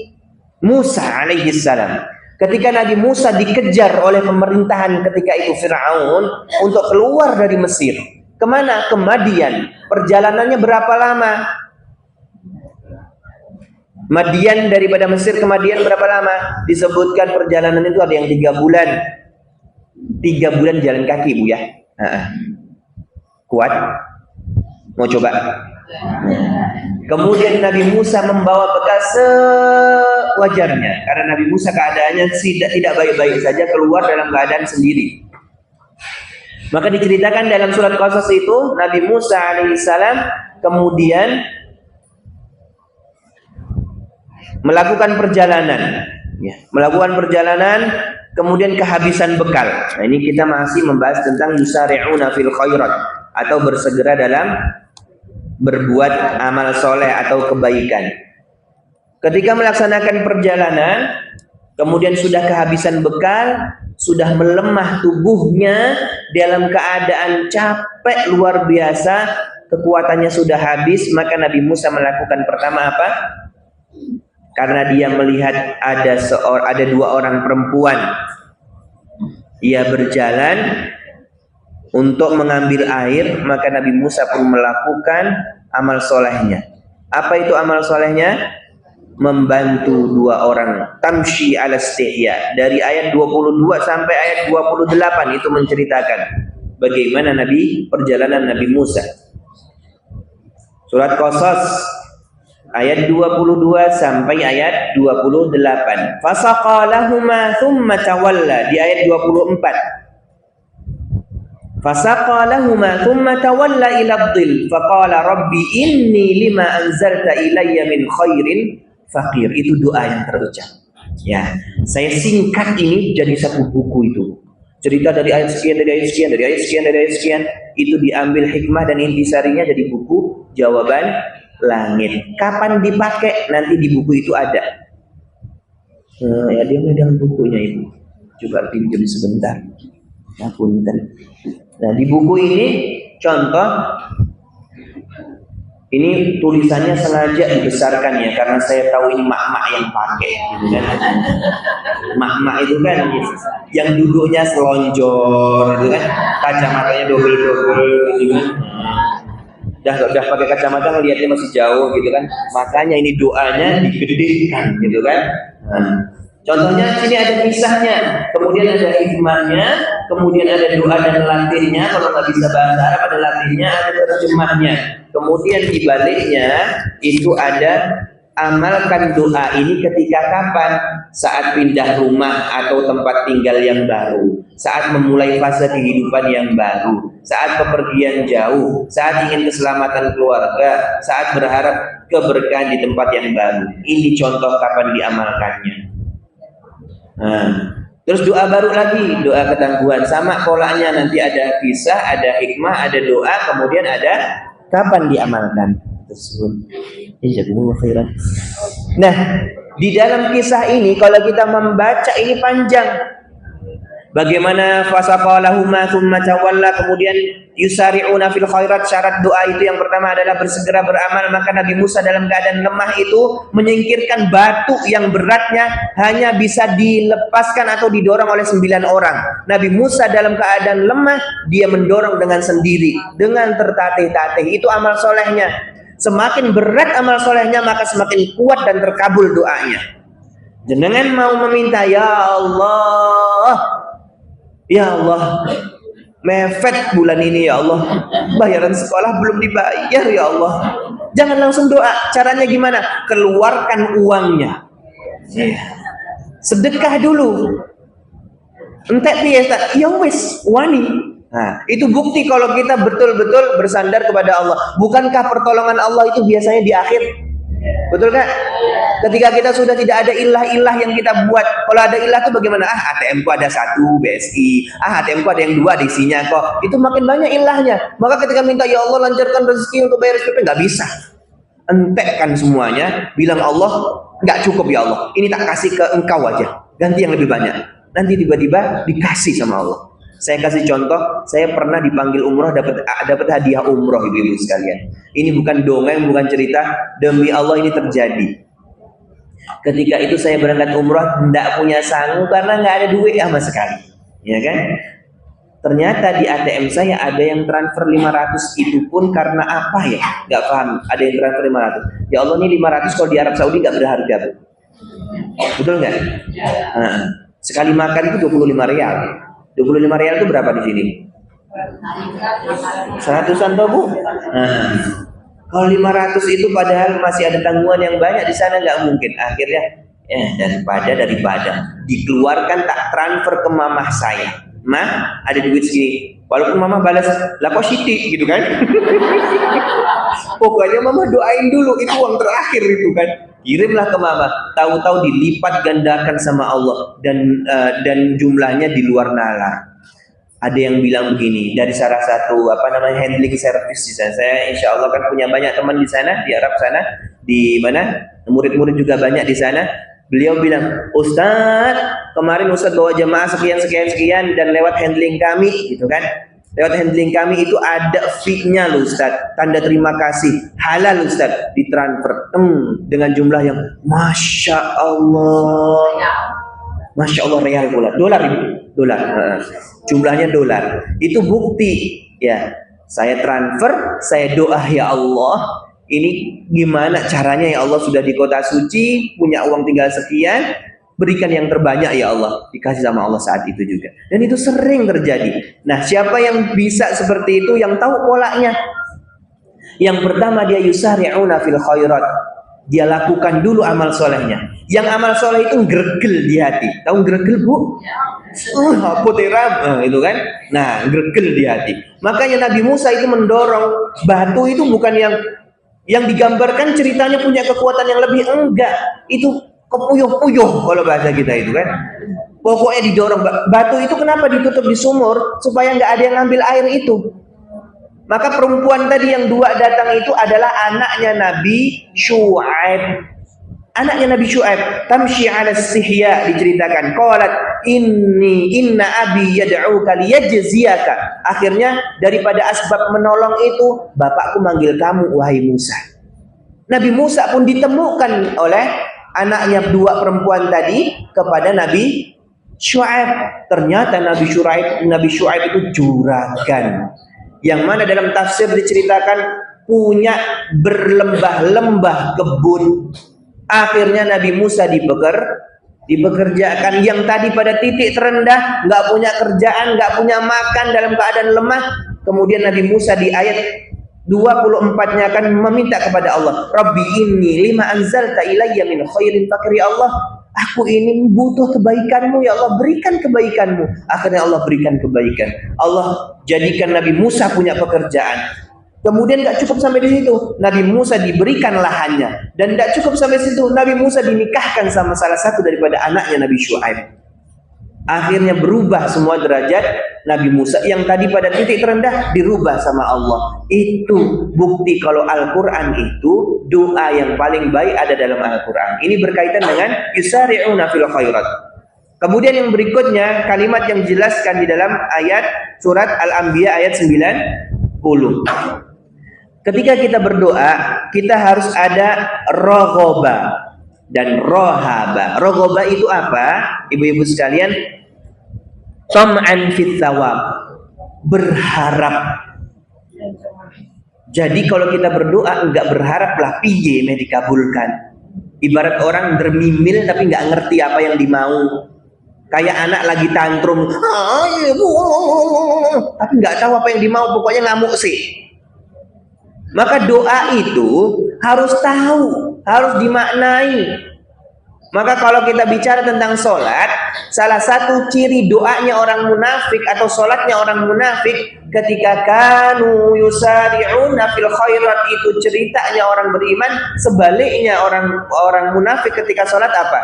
Musa alaihissalam, ketika Nabi Musa dikejar oleh pemerintahan ketika itu Fir'aun untuk keluar dari Mesir. Kemana? Ke Madian. Perjalanannya berapa lama? Madian, daripada Mesir ke Madian berapa lama? Disebutkan perjalanan itu ada yang 3 bulan. 3 bulan jalan kaki, Bu ya. Kuat? Mau coba? Kemudian Nabi Musa membawa bekal sewajarnya, karena Nabi Musa keadaannya tidak baik-baik saja, keluar dalam keadaan sendiri. Maka diceritakan dalam surat Qasas itu Nabi Musa alaihissalam kemudian melakukan perjalanan, kemudian kehabisan bekal. Nah, ini kita masih membahas tentang yusari'una fil khairat, atau bersegera dalam berbuat amal soleh atau kebaikan. Ketika melaksanakan perjalanan, kemudian sudah kehabisan bekal, sudah melemah tubuhnya, dalam keadaan capek luar biasa, kekuatannya sudah habis, maka Nabi Musa melakukan pertama apa? Karena dia melihat ada 2 orang perempuan, ia berjalan untuk mengambil air, maka Nabi Musa pun melakukan amal solehnya. Apa itu amal solehnya? Membantu 2 orang. Tamshi ala istihya. Dari ayat 22 sampai ayat 28 itu menceritakan bagaimana perjalanan Nabi Musa. Surat Qasas ayat 22 sampai ayat 28. Fasaqalahuma thumma tawalla, di ayat 24. Fasaqalahuma thumma tawalla ila dhil faqala rabbi inni lima anzalta ilayya min khairin faqir. Itu doa yang terucap. Ya, saya singkat ini jadi satu buku itu. Cerita dari ayat sekian, dari ayat sekian, dari ayat sekian, dari ayat sekian, itu diambil hikmah dan intisarinya jadi buku Jawaban Langit. Kapan dipakai? Nanti di buku itu ada. Ya, dia megang bukunya itu. Coba pinjam sebentar. Ngapunten. Nah, di buku ini contoh, ini tulisannya sengaja dibesarkan ya, karena saya tahu ini mak-mak yang pakai, gitu kan. Mak-mak itu kan yang duduknya selonjor, gitu kan, kacamatanya double-double, gitu kan. Udah pakai kacamata ngelihatnya masih jauh, gitu kan. Makanya ini doanya digedekan, gitu kan. Contohnya sini ada kisahnya, kemudian ada hikmahnya, kemudian ada doa dan latinnya. Kalau nggak bisa bahasa Arab ada latinnya, ada terjemahnya. Kemudian di baliknya itu ada amalkan doa ini ketika kapan? Saat pindah rumah atau tempat tinggal yang baru, saat memulai fase kehidupan yang baru, saat bepergian jauh, saat ingin keselamatan keluarga, saat berharap keberkahan di tempat yang baru. Ini contoh kapan diamalkannya. Terus doa baru lagi, doa ketangguhan, sama polanya, nanti ada kisah, ada hikmah, ada doa, kemudian ada kapan diamalkan tersebut. Nah, di dalam kisah ini kalau kita membaca ini panjang. Bagaimana fasaqalahuma tsumma tawalla, kemudian yusari'una fil khairat. Syarat doa itu yang pertama adalah bersegera beramal. Maka Nabi Musa dalam keadaan lemah itu menyingkirkan batu yang beratnya hanya bisa dilepaskan atau didorong oleh 9 orang. Nabi Musa dalam keadaan lemah, dia mendorong dengan sendiri, dengan tertatih-tatih. Itu amal solehnya. Semakin berat amal solehnya, maka semakin kuat dan terkabul doanya. Jenengan mau meminta, ya Allah, mepet bulan ini ya Allah, bayaran sekolah belum dibayar ya Allah. Jangan langsung doa. Caranya gimana? Keluarkan uangnya. Sedekah dulu. Entek piye Ustaz? Ya wis, wani. Nah, itu bukti kalau kita betul-betul bersandar kepada Allah. Bukankah pertolongan Allah itu biasanya di akhir? Betul kan? Ketika kita sudah tidak ada ilah-ilah yang kita buat. Kalau ada ilah itu bagaimana? ATM ku ada 1 BSI. ATM ku ada yang 2 isinya kok. Itu makin banyak ilahnya. Maka ketika minta, ya Allah lancarkan rezeki untuk bayar SPP, nggak bisa. Entekkan semuanya. Bilang Allah, nggak cukup ya Allah. Ini tak kasih ke engkau aja. Ganti yang lebih banyak. Nanti tiba-tiba dikasih sama Allah. Saya kasih contoh, saya pernah dipanggil umroh, dapat hadiah umroh, ibu-ibu sekalian. Ini bukan dongeng, bukan cerita, demi Allah ini terjadi. Ketika itu saya berangkat umroh, tidak punya sanggup karena nggak ada duit sama sekali, ya kan? Ternyata di ATM saya ada yang transfer 500, itu pun karena apa ya? Nggak paham. Ada yang transfer 500. Ya Allah, ini 500 kalau di Arab Saudi nggak berharga, betul nggak? Sekali makan itu 25 rial. 25 rial itu berapa di sini? 100-an toh, Bu? Kalau 500 itu padahal masih ada tanggungan yang banyak di sana, nggak mungkin. Akhirnya daripada dikeluarkan, tak transfer ke mamah saya. Mah, ada duit segini. Walaupun mama balas, lah kok siti gitu kan? Pokoknya mama doain dulu, itu uang terakhir itu kan. Kirimlah ke mama, tahu-tahu dilipat gandakan sama Allah, dan jumlahnya di luar nalar. Ada yang bilang begini, dari salah satu handling service di sana. Saya insya Allah kan punya banyak teman di sana, di Arab sana, di mana murid-murid juga banyak di sana. Beliau bilang, Ustadz, kemarin Ustadz bawa jemaah sekian dan lewat handling kami, gitu kan? Lewat handling kami itu ada fee-nya loh Ustadz, tanda terima kasih, halal Ustadz, ditransfer dengan jumlah yang Masya Allah real pula, dolar, jumlahnya dolar. Itu bukti ya, saya transfer, saya doa, ya Allah, ini gimana caranya ya Allah, sudah di kota suci, punya uang tinggal sekian, berikan yang terbanyak ya Allah. Dikasih sama Allah saat itu juga. Dan itu sering terjadi. Nah, siapa yang bisa seperti itu, yang tahu polanya? Yang pertama, dia yusari'una fil khairat. Dia lakukan dulu amal solehnya. Yang amal soleh itu gregel di hati. Tahu gregel, Bu? Poteram, itu kan. Nah, gregel di hati. Makanya Nabi Musa itu mendorong batu itu, bukan yang digambarkan ceritanya punya kekuatan yang lebih, enggak. Itu kepuyuh-puyuh kalau bahasa kita itu kan. Pokoknya didorong. Batu itu kenapa ditutup di sumur? Supaya nggak ada yang ngambil air itu. Maka perempuan tadi yang 2 datang itu adalah anaknya Nabi Syu'aib. Anaknya Nabi Syu'aib, tamshi 'ala sihya, diceritakan. Qalat inna abi yad'uka liyajziyaka. Akhirnya daripada asbab menolong itu, bapakku manggil kamu wahai Musa. Nabi Musa pun ditemukan oleh anaknya 2 perempuan tadi kepada Nabi Syu'aib. Ternyata Nabi Syu'aib itu juragan, yang mana dalam tafsir diceritakan punya berlembah-lembah kebun. Akhirnya Nabi Musa dipekerjakan, yang tadi pada titik terendah, nggak punya kerjaan, nggak punya makan, dalam keadaan lemah. Kemudian Nabi Musa di ayat 24-nya akan meminta kepada Allah, Rabbi inni lima anzalta ilayya min khairin fakri. Allah, aku ini butuh kebaikanmu ya Allah, berikan kebaikanmu. Akhirnya Allah berikan kebaikan. Allah jadikan Nabi Musa punya pekerjaan. Kemudian gak cukup sampai di situ, Nabi Musa diberikan lahannya, dan gak cukup sampai situ, Nabi Musa dinikahkan sama salah satu daripada anaknya Nabi Syuaib. Akhirnya berubah semua derajat Nabi Musa yang tadi pada titik terendah dirubah sama Allah. Itu bukti kalau Al-Quran itu doa yang paling baik ada dalam Al-Quran. Ini berkaitan dengan yusari'una fil khairat. Kemudian yang berikutnya kalimat yang dijelaskan di dalam ayat surat Al-Anbiya ayat 90. Ketika kita berdoa, kita harus ada raghabah dan rohaba. Raghabah itu apa? Ibu-ibu sekalian, tam'an fit thawab, berharap. Jadi kalau kita berdoa enggak berharaplah piye me dikabulkan. Ibarat orang bermimil tapi enggak ngerti apa yang dimau. Kayak anak lagi tantrum, tapi enggak tahu apa yang dimau, pokoknya ngamuk sih. Maka doa itu harus tahu, harus dimaknai. Maka kalau kita bicara tentang sholat, salah satu ciri doanya orang munafik atau sholatnya orang munafik, ketika kanu yusari'una fil khairat, itu ceritanya orang beriman. Sebaliknya orang munafik ketika sholat apa?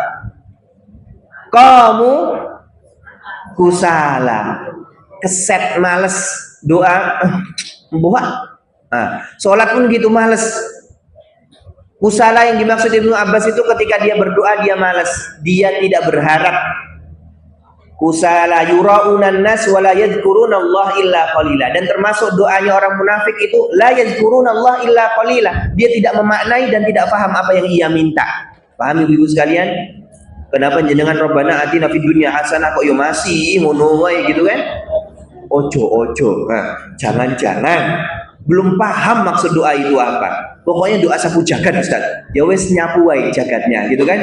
Kamu kusala, keset, males, doa buah. Sholat pun gitu males. Kusala yang dimaksud Ibnu Abbas itu ketika dia berdoa dia malas, dia tidak berharap. Kusala yura'unan nas wa la yadhkuruna Allah illa qalila. Dan termasuk doanya orang munafik itu la yadhkuruna Allah illa qalila. Dia tidak memaknai dan tidak paham apa yang ia minta. Paham ibu-ibu sekalian? Kenapa jenengan Rabbana atina fid dunya hasanah kok yo masih ngono wae gitu kan? Ojo. Jangan-jangan belum paham maksud doa itu apa. Pokoknya doa sapu jagat Ustaz. Ya wes nyapu wae jagatnya gitu kan.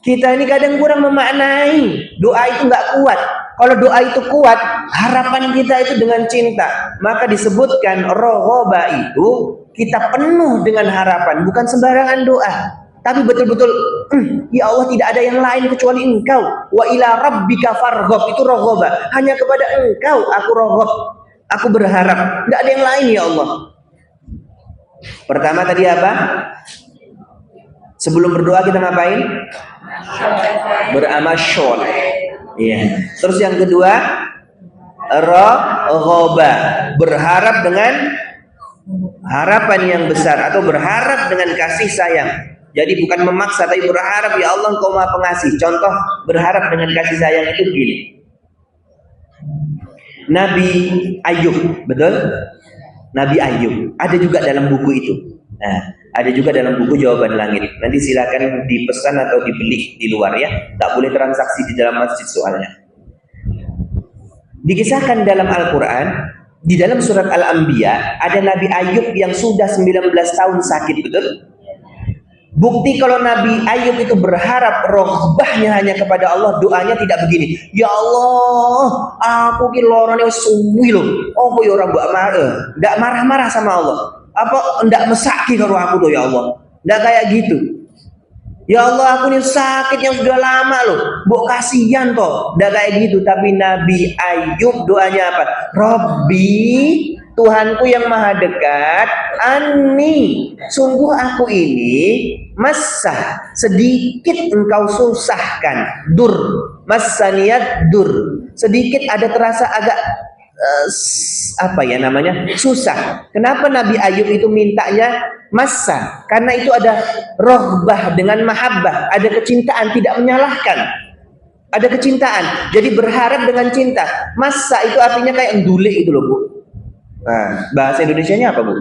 Kita ini kadang kurang memaknai. Doa itu enggak kuat. Kalau doa itu kuat, harapan kita itu dengan cinta. Maka disebutkan raghabah itu kita penuh dengan harapan, bukan sembarangan doa. Tapi betul-betul ya Allah tidak ada yang lain kecuali Engkau. Wa ila rabbika farghab, itu raghabah. Hanya kepada Engkau aku raghab. Aku berharap, tidak ada yang lain ya Allah. Pertama tadi apa? Sebelum berdoa kita ngapain? Beramal sholeh. Iya. Terus yang kedua, raghabah, berharap dengan harapan yang besar atau berharap dengan kasih sayang. Jadi bukan memaksa tapi berharap ya Allah Engkau Maha Pengasih. Contoh berharap dengan kasih sayang itu begini. Nabi Ayub, betul? Nabi Ayub ada juga dalam buku itu. Nah, ada juga dalam buku Jawaban Langit. Nanti silakan dipesan atau dibeli di luar ya. Tak boleh transaksi di dalam masjid soalnya. Dikisahkan dalam Al-Quran, di dalam surat Al-Anbiya, ada Nabi Ayub yang sudah 19 tahun sakit, betul? Bukti kalau Nabi Ayub itu berharap rohbahnya hanya kepada Allah, doanya tidak begini. Ya Allah, aku ki lorone wis suwi lho. Apa ya ora mbok marah? Ndak marah-marah sama Allah. Apa ndak mesaki karo aku tuh ya Allah? Ndak kayak gitu. Ya Allah, aku ini sakit yang sudah lama loh. Mbok kasihan toh. Ndak kayak gitu, tapi Nabi Ayub doanya apa? Rabbi, Tuhanku yang maha dekat, Ani, sungguh aku ini masa sedikit engkau susahkan, dur, masaniyat dur, sedikit ada terasa agak apa ya namanya, susah. Kenapa Nabi Ayub itu mintanya masa? Karena itu ada rohbah dengan mahabbah, ada kecintaan, tidak menyalahkan. Ada kecintaan, jadi berharap dengan cinta. Masa itu artinya kayak ndule itu loh Bu. Nah, bahasa Indonesianya apa Bu?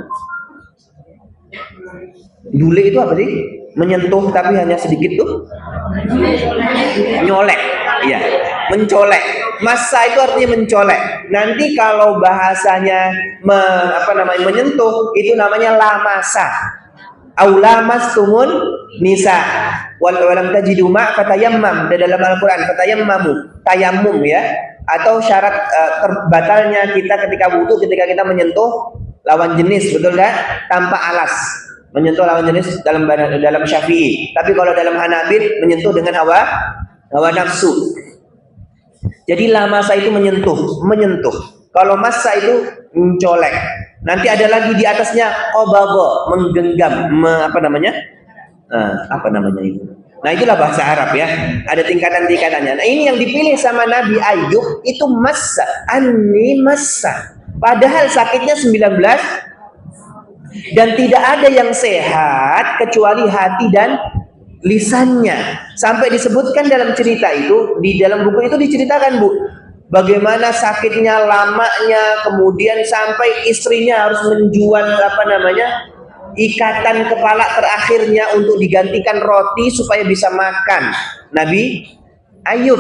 Dule itu apa sih? Menyentuh tapi hanya sedikit tuh? Nyolek. Iya, mencolek. Masa itu artinya mencolek. Nanti kalau bahasanya menyentuh itu namanya lamasa. Aulamas tumun nisa. Walam tajidu ma fatayammam. Dalam Al-Qur'an fatayammamu, tayamum ya. Atau syarat terbatalnya kita ketika wudu ketika kita menyentuh lawan jenis, betul kan? Tanpa alas. Menyentuh lawan jenis dalam Syafi'i. Tapi kalau dalam Hanabil menyentuh dengan hawa nafsu. Jadi la masa itu menyentuh. Kalau massa itu mencolek. Nanti ada lagi di atasnya qabadha, menggenggam, apa namanya itu. Nah, itulah bahasa Arab ya. Ada tingkatan-tingkatannya. Nah, ini yang dipilih sama Nabi Ayub itu massa, massa. Padahal sakitnya 19 dan tidak ada yang sehat kecuali hati dan lisannya. Sampai disebutkan dalam cerita itu, di dalam buku itu diceritakan, Bu, bagaimana sakitnya, lamanya, kemudian sampai istrinya harus menjual ikatan kepala terakhirnya untuk digantikan roti supaya bisa makan. Nabi Ayub,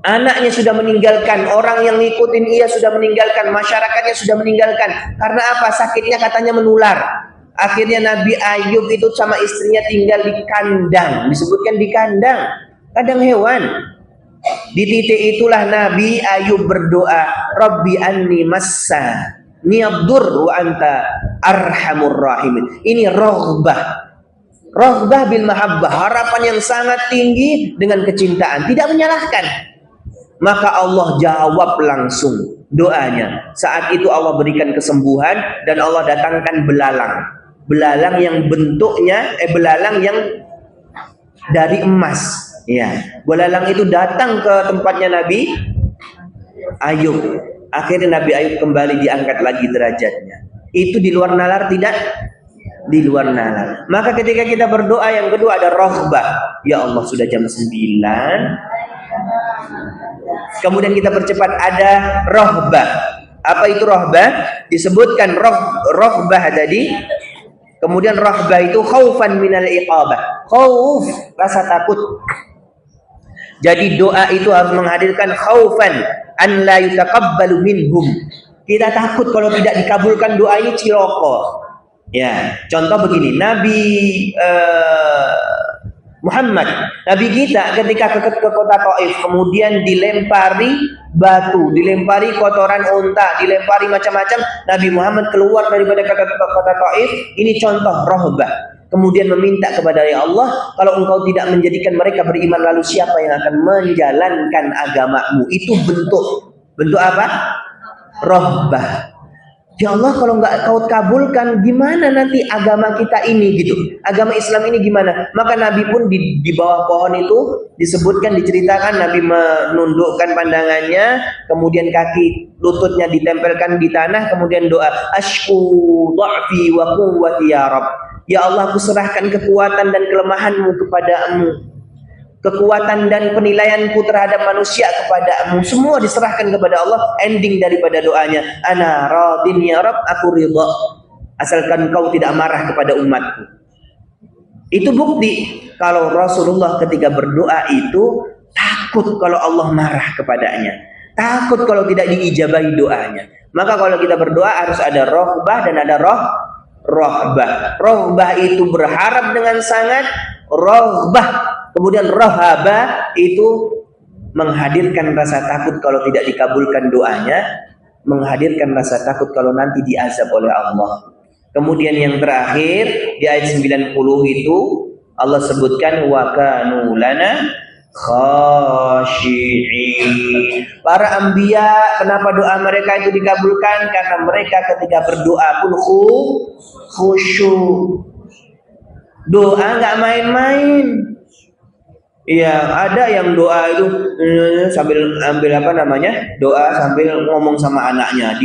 anaknya sudah meninggalkan, orang yang ngikutin ia sudah meninggalkan, masyarakatnya sudah meninggalkan. Karena apa? Sakitnya katanya menular. Akhirnya Nabi Ayub itu sama istrinya tinggal di kandang. Disebutkan di kandang hewan. Di titik itulah Nabi Ayub berdoa, Rabbi anni massa niyabdur wa anta arhamur rahimin. Ini roghbah bil mahabbah, harapan yang sangat tinggi dengan kecintaan, tidak menyalahkan. Maka Allah jawab langsung doanya. Saat itu Allah berikan kesembuhan dan Allah datangkan belalang yang bentuknya belalang yang dari emas. Ya, belalang itu datang ke tempatnya Nabi Ayub. Akhirnya Nabi Ayub kembali diangkat lagi derajatnya. Itu di luar nalar tidak? Di luar nalar. Maka ketika kita berdoa yang kedua ada roghbah. Ya Allah, sudah jam 9. Kemudian kita percepat, ada roghbah. Apa itu roghbah? Disebutkan roghbah tadi. Kemudian roghbah itu khaufan minal iqabah. Khauf, rasa takut. Jadi doa itu harus menghadirkan khaufan an la yutaqabbalu minhum. Kita takut kalau tidak dikabulkan doa ini ciloko. Ya, contoh begini, Nabi Muhammad, Nabi kita ketika ke kota Taif, kemudian dilempari batu, dilempari kotoran unta, dilempari macam-macam, Nabi Muhammad keluar daripada kota Taif. Ini contoh rohbah. Kemudian meminta kepada ya Allah, kalau engkau tidak menjadikan mereka beriman, lalu siapa yang akan menjalankan agamamu? Itu bentuk apa? Rohbah. Ya Allah, kalau nggak kau kabulkan, gimana nanti agama kita ini gitu? Agama Islam ini gimana? Maka Nabi pun di bawah pohon itu disebutkan, diceritakan Nabi menundukkan pandangannya, kemudian kaki lututnya ditempelkan di tanah, kemudian doa, Ashku dha'fi wa quwwati ya Rabb. Ya Allah, aku serahkan kekuatan dan kelemahanmu kepadamu. Kekuatan dan penilaianku terhadap manusia kepadamu. Semua diserahkan kepada Allah. Ending daripada doanya, Ana radin ya Rabb, aku ridha. Asalkan kau tidak marah kepada umatku. Itu bukti kalau Rasulullah ketika berdoa itu takut kalau Allah marah kepadanya. Takut kalau tidak diijabahi doanya. Maka kalau kita berdoa harus ada rohbah dan ada rohbah. Rohbah itu berharap dengan sangat, rohbah. Kemudian rohaba itu menghadirkan rasa takut kalau tidak dikabulkan doanya, menghadirkan rasa takut kalau nanti diazab oleh Allah. Kemudian yang terakhir di ayat 90 itu Allah sebutkan wa kanu lana khashi'in. Para anbiya, kenapa doa mereka itu dikabulkan? Karena mereka ketika berdoa pun khusyuk. Doa nggak main-main. Iya, ada yang doa itu sambil ambil doa sambil ngomong sama anaknya,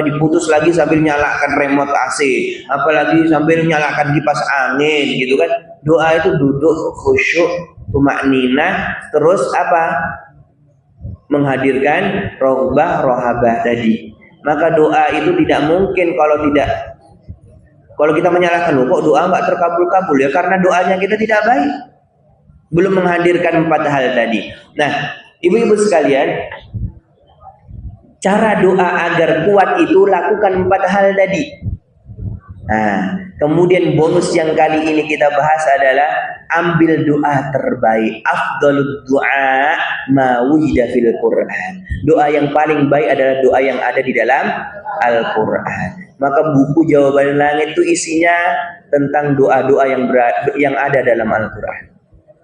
diputus lagi sambil nyalakan remote AC, apalagi sambil nyalakan kipas angin gitu kan. Doa itu duduk khusyuk, tumakninah, terus menghadirkan rohabah tadi. Maka doa itu tidak mungkin kalau kita menyalahkan, kok doa nggak terkabul-kabul ya, karena doanya kita tidak baik. Belum menghadirkan 4 hal tadi. Nah, ibu-ibu sekalian, cara doa agar kuat itu lakukan 4 hal tadi. Kemudian bonus yang kali ini kita bahas adalah ambil doa terbaik. Afdhalud du'a ma wujida fil Qur'an. Doa yang paling baik adalah doa yang ada di dalam Al-Qur'an. Maka buku Jawaban Langit itu isinya tentang doa-doa yang ada dalam Al-Qur'an.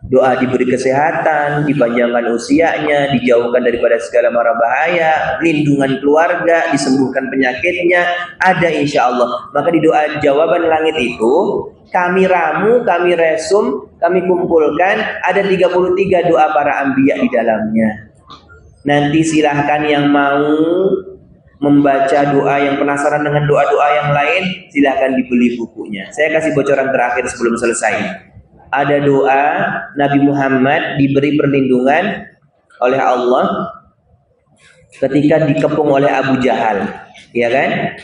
Doa diberi kesehatan, dipanjangkan usianya, dijauhkan daripada segala mara bahaya, lindungan keluarga, disembuhkan penyakitnya, ada insya Allah. Maka di doa Jawaban Langit itu kami ramu, kami resum, kami kumpulkan ada 33 doa para anbiya di dalamnya. Nanti silahkan yang mau membaca doa, yang penasaran dengan doa-doa yang lain, silahkan dibeli bukunya. Saya kasih bocoran terakhir sebelum selesai. Ada doa Nabi Muhammad diberi perlindungan oleh Allah ketika dikepung oleh Abu Jahal, ya kan?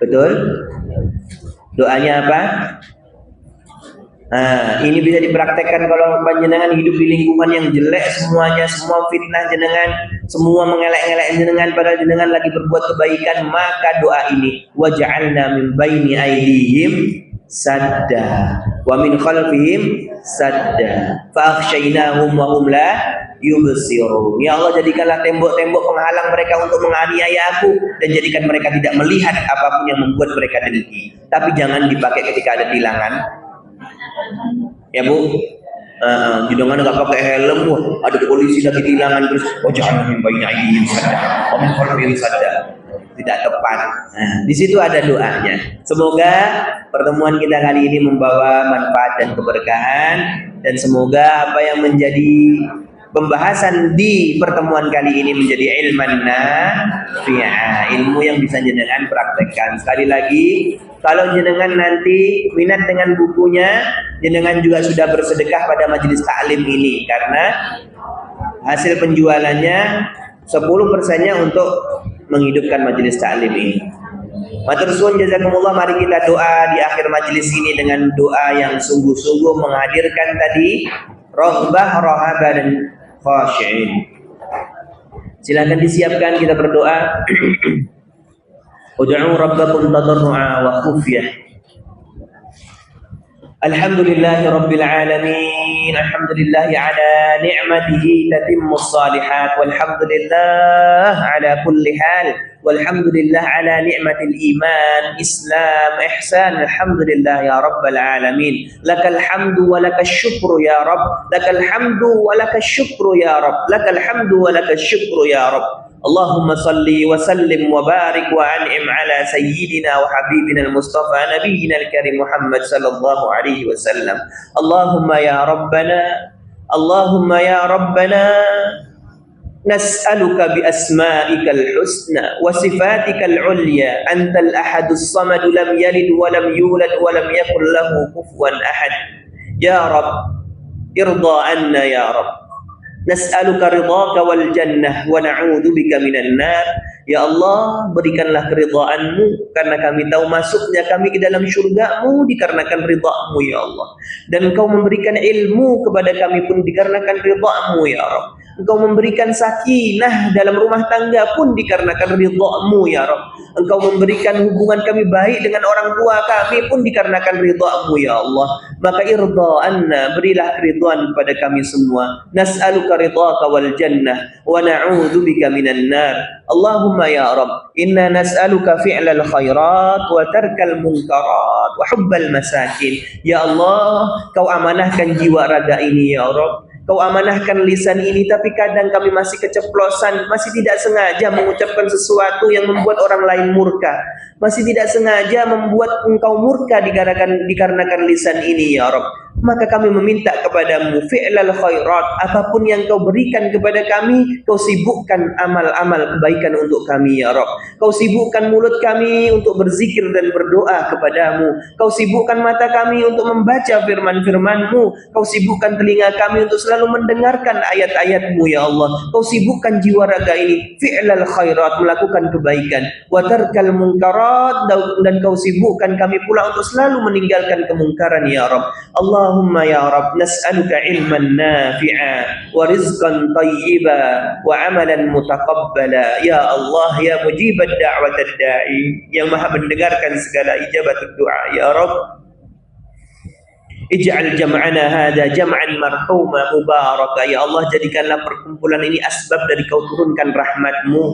Betul? Doanya apa? Ini bisa dipraktekkan kalau panjenengan hidup di lingkungan yang jelek semuanya, semua fitnah jenengan, semua mengelak-ngelak jenengan padahal jenengan lagi berbuat kebaikan, maka doa ini waj'alna min baini aydihim sadda wa min khalfihim sadda fa akhshaynahum wa hum la yubsirun. Ya Allah, jadikanlah tembok-tembok penghalang mereka untuk menganiaya aku, dan jadikan mereka tidak melihat apapun yang membuat mereka dengki. Tapi jangan dipakai ketika ada tilangan, ya Bu. Jangan nggak pakai helm, ada polisi lagi tilangan terus jangan bayinya ini sadda, kalau yang sadda, tidak tepat. Di situ ada doanya. Semoga pertemuan kita kali ini membawa manfaat dan keberkahan, dan semoga apa yang menjadi pembahasan di pertemuan kali ini menjadi ilman nafi'ah, ilmu yang bisa jenengan praktekkan. Sekali lagi, kalau jenengan nanti minat dengan bukunya, jenengan juga sudah bersedekah pada majelis taklim ini, karena hasil penjualannya 10%-nya untuk menghidupkan majelis taklim ini. Matur suwun jazakumullah. Mari kita doa di akhir majelis ini dengan doa yang sungguh-sungguh menghadirkan tadi raghbah, rahabah dan khashi'in. Silakan disiapkan, kita berdoa. Ud'u rabbakum tadarru'a wa khufyah. Alhamdulillahi Rabbil Alamin. Alhamdulillahi ala ni'matihi tatimmus salihat. Walhamdulillah ala kulli hal. Walhamdulillah ala ni'matil iman, Islam, ihsan. Alhamdulillah ya Rabbal Alamin. Lakal hamdu wa lakal syukru ya Rabb. Lakal hamdu wa lakal syukru ya Rabb. Lakal hamdu wa lakal syukru ya Rabb. Allahumma salli wa sallim wa barik wa an'im ala sayyidina wa habibina al-Mustafa nabiyyina al-karim Muhammad sallallahu alaihi wasallam. Allahumma ya Rabbana, Allahumma ya Rabbana, nas'aluka bi asma'ika al-husna wa sifatika al-ulya, antal ahadus samad, lam yalid wa lam yulad wa lam yakul lahu kufuwan ahad. Ya Rabb, irda anna ya Rabb. Nas'aluka ridhaka wal jannah wa na'udzu bika minan nar. Ya Allah, berikanlah keridhaanmu, karena kami tahu masuknya kami ke dalam syurga-Mu dikarenakan ridha-Mu ya Allah. Dan Engkau memberikan ilmu kepada kami pun dikarenakan ridha-Mu ya Rabb. Engkau memberikan sakinah dalam rumah tangga pun dikarenakan ridha-Mu ya Rabb. Engkau memberikan hubungan kami baik dengan orang tua kami pun dikarenakan ridha-Mu ya Allah. Maka irda anna, berilah keridhaan kepada kami semua. Nas'aluka ridhaka wal jannah wa na'udzu bika minan nar. Allahumma ya Rabb, inna nas'aluka fi'lal khairat wa tarkal munkarat wa hubbal masakin. Ya Allah, Kau amanahkan jiwa raga ini ya Rabb. Kau amanahkan lisan ini, tapi kadang kami masih keceplosan, masih tidak sengaja mengucapkan sesuatu yang membuat orang lain murka, masih tidak sengaja membuat Engkau murka dikarenakan lisan ini ya Rabb. Maka kami meminta kepadamu fi'lal khairat, apapun yang Kau berikan kepada kami, Kau sibukkan amal-amal kebaikan untuk kami ya Rabb. Kau sibukkan mulut kami untuk berzikir dan berdoa kepadamu. Kau sibukkan mata kami untuk membaca firman-firman-Mu. Kau sibukkan telinga kami untuk selalu selalu mendengarkan ayat-ayat-Mu ya Allah. Kau sibukkan jiwa raga ini fi'lal khairat, melakukan kebaikan, wa tarkal munkarat, dan Kau sibukkan kami pula untuk selalu meninggalkan kemungkaran ya Rabb. Allahumma ya Rabb, nas'aluka ilman nafi'a wa rizqan tayyiba wa amalan mutaqabbala. Ya Allah, ya mujibad da'watad da'i, yang maha mendengarkan segala ijabatud doa ya Rabb. Ij'al jam'ana hadha jam'an marhuma mubaraka. Ya Allah, jadikanlah perkumpulan ini asbab dari Kau turunkan rahmat-Mu,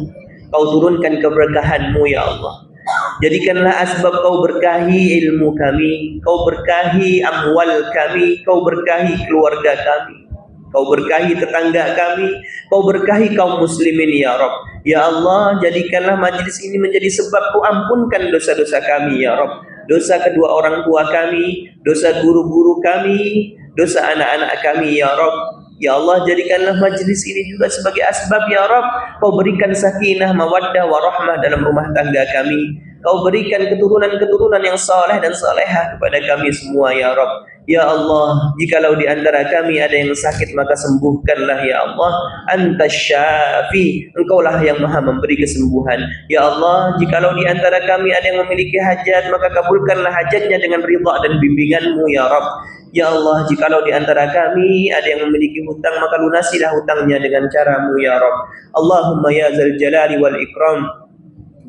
Kau turunkan keberkahan-Mu ya Allah. Jadikanlah asbab Kau berkahi ilmu kami, Kau berkahi amwal kami, Kau berkahi keluarga kami, Kau berkahi tetangga kami, Kau berkahi kaum muslimin ya Rabb. Ya Allah, jadikanlah majlis ini menjadi sebab Kau ampunkan dosa-dosa kami ya Rabb. Dosa kedua orang tua kami, dosa guru-guru kami, dosa anak-anak kami ya Rabb. Ya Allah, jadikanlah majlis ini juga sebagai asbab ya Rabb. Kau berikan sakinah, mawaddah, warahmah dalam rumah tangga kami. Kau berikan keturunan-keturunan yang saleh dan salehah kepada kami semua ya Rabb. Ya Allah, jikalau di antara kami ada yang sakit, maka sembuhkanlah ya Allah. Antas syafi, Engkaulah yang maha memberi kesembuhan. Ya Allah, jikalau di antara kami ada yang memiliki hajat, maka kabulkanlah hajatnya dengan ridha dan bimbingan-Mu ya Rabb. Ya Allah, jikalau di antara kami ada yang memiliki hutang, maka lunasilah hutangnya dengan cara-Mu ya Rabb. Allahumma ya zal jalali wal ikram,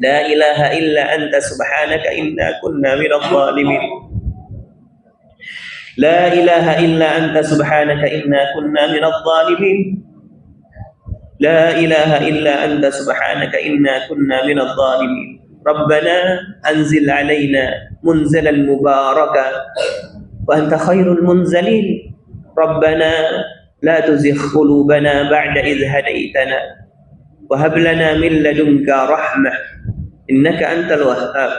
la ilaha illa anta subhanaka inna kunna minadh dhalimin. La ilaha illa anta subhanaka inna kunna minadh dhalimin. La ilaha illa anta subhanaka inna kunna minadh dhalimin. Rabbana anzil alaina munzalan mubaraka wa anta khairul munzalin. Rabbana la tuzigh qulubana ba'da idh hadaytana wa hab lana min ladunka rahmah innaka antal wahhab.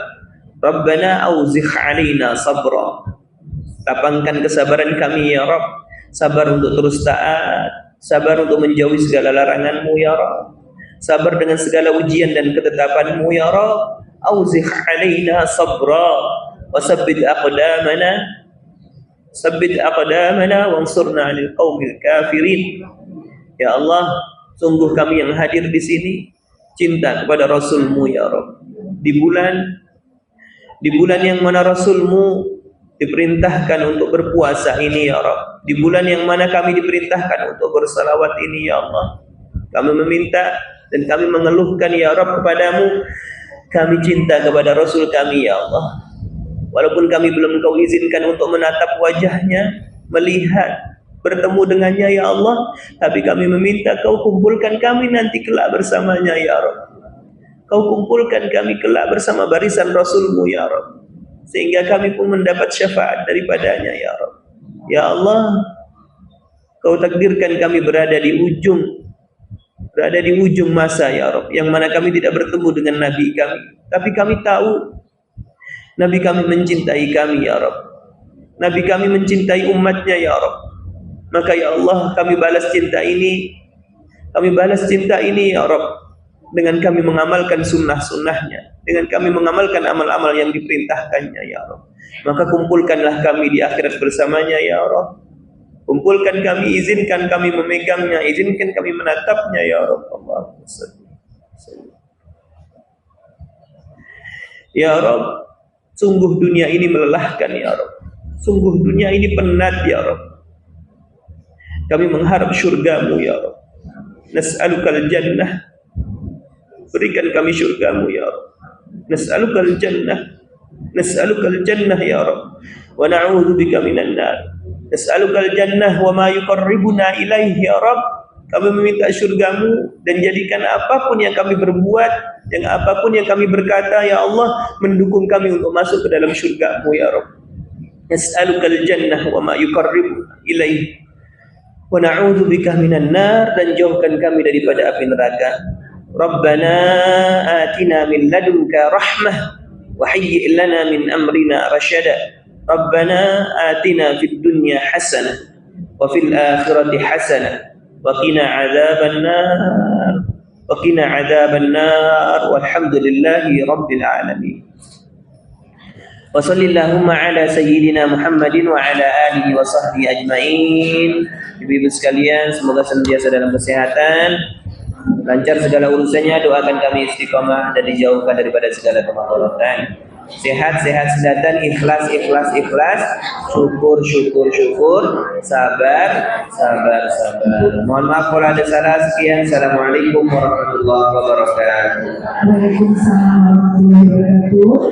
Rabbana awzigh alaina sabra, lapangkan kesabaran kami ya Rabb, sabar untuk terus taat, sabar untuk menjauhi segala larangan-Mu ya Rabb, sabar dengan segala ujian dan ketetapan-Mu ya Rabb. Auzigh alaina sabra wa sabbit aqdamana wansurna 'alal qaumil kafirin. Ya Allah, sungguh kami yang hadir di sini cinta kepada Rasul-Mu ya Rabb. Di bulan yang mana Rasul-Mu diperintahkan untuk berpuasa ini ya Rabb, di bulan yang mana kami diperintahkan untuk bersalawat ini ya Allah, kami meminta dan kami mengeluhkan ya Rabb kepadamu, kami cinta kepada Rasul kami ya Allah. Walaupun kami belum Kau izinkan untuk menatap wajahnya, melihat, bertemu dengannya ya Allah, tapi kami meminta Kau kumpulkan kami nanti kelak bersamanya ya Rabb. Kau kumpulkan kami kelak bersama barisan Rasul-Mu ya Rabb, sehingga kami pun mendapat syafaat daripadanya ya Rabb. Ya Allah, Kau takdirkan kami berada di ujung masa ya Rabb, yang mana kami tidak bertemu dengan Nabi kami, tapi kami tahu Nabi kami mencintai kami ya Rabb. Nabi kami mencintai umatnya ya Rabb. Maka ya Allah, kami balas cinta ini ya Rabb, dengan kami mengamalkan sunnah-sunnahnya, dengan kami mengamalkan amal-amal yang diperintahkannya ya Rabb. Maka kumpulkanlah kami di akhirat bersamanya ya Rabb. Kumpulkan kami, izinkan kami memegangnya, izinkan kami menatapnya ya Rabb. Allahumma salli. Ya Rabb, sungguh dunia ini melelahkan ya Rabb. Sungguh dunia ini penat ya Rabb. Kami mengharap syurga-Mu ya Rabb. Nas'alukal jannah, berikan kami syurga-Mu ya Rabb. Nas'alukal jannah ya Rabb, wa na'udzubika minan nar. Nas'alukal jannah wa ma yuqarribuna ilaihi ya Rabb. Kami meminta syurga-Mu, dan jadikan apapun yang kami berbuat, yang apapun yang kami berkata ya Allah, mendukung kami untuk masuk ke dalam syurga-Mu ya Rabb. Nas'alukal jannah wa ma yuqarribuna ilaihi wa na'udzubika minan nar, dan jauhkan kami daripada api neraka. Rabbana atina min ladunka rahmah wa hayyi' lana min amrina rasyada. Rabbana atina fid dunya hasanah wa fil akhirati hasanah wa qina adzaban nar walhamdulillahi rabbil alamin. Wa sallallahu ala sayyidina Muhammadin wa ala alihi wa sahbihi ajmain. Ibu-ibu sekalian, semoga senantiasa dalam kesehatan, lancar segala urusannya, doakan kami istiqomah dan dijauhkan daripada segala kemadaratan. Sehat-sehat sedatan, ikhlas, syukur, sabar. Mohon maaf kalau ada salah. Sekian, assalamualaikum warahmatullahi wabarakatuh. Waalaikumsalam warahmatullahi wabarakatuh.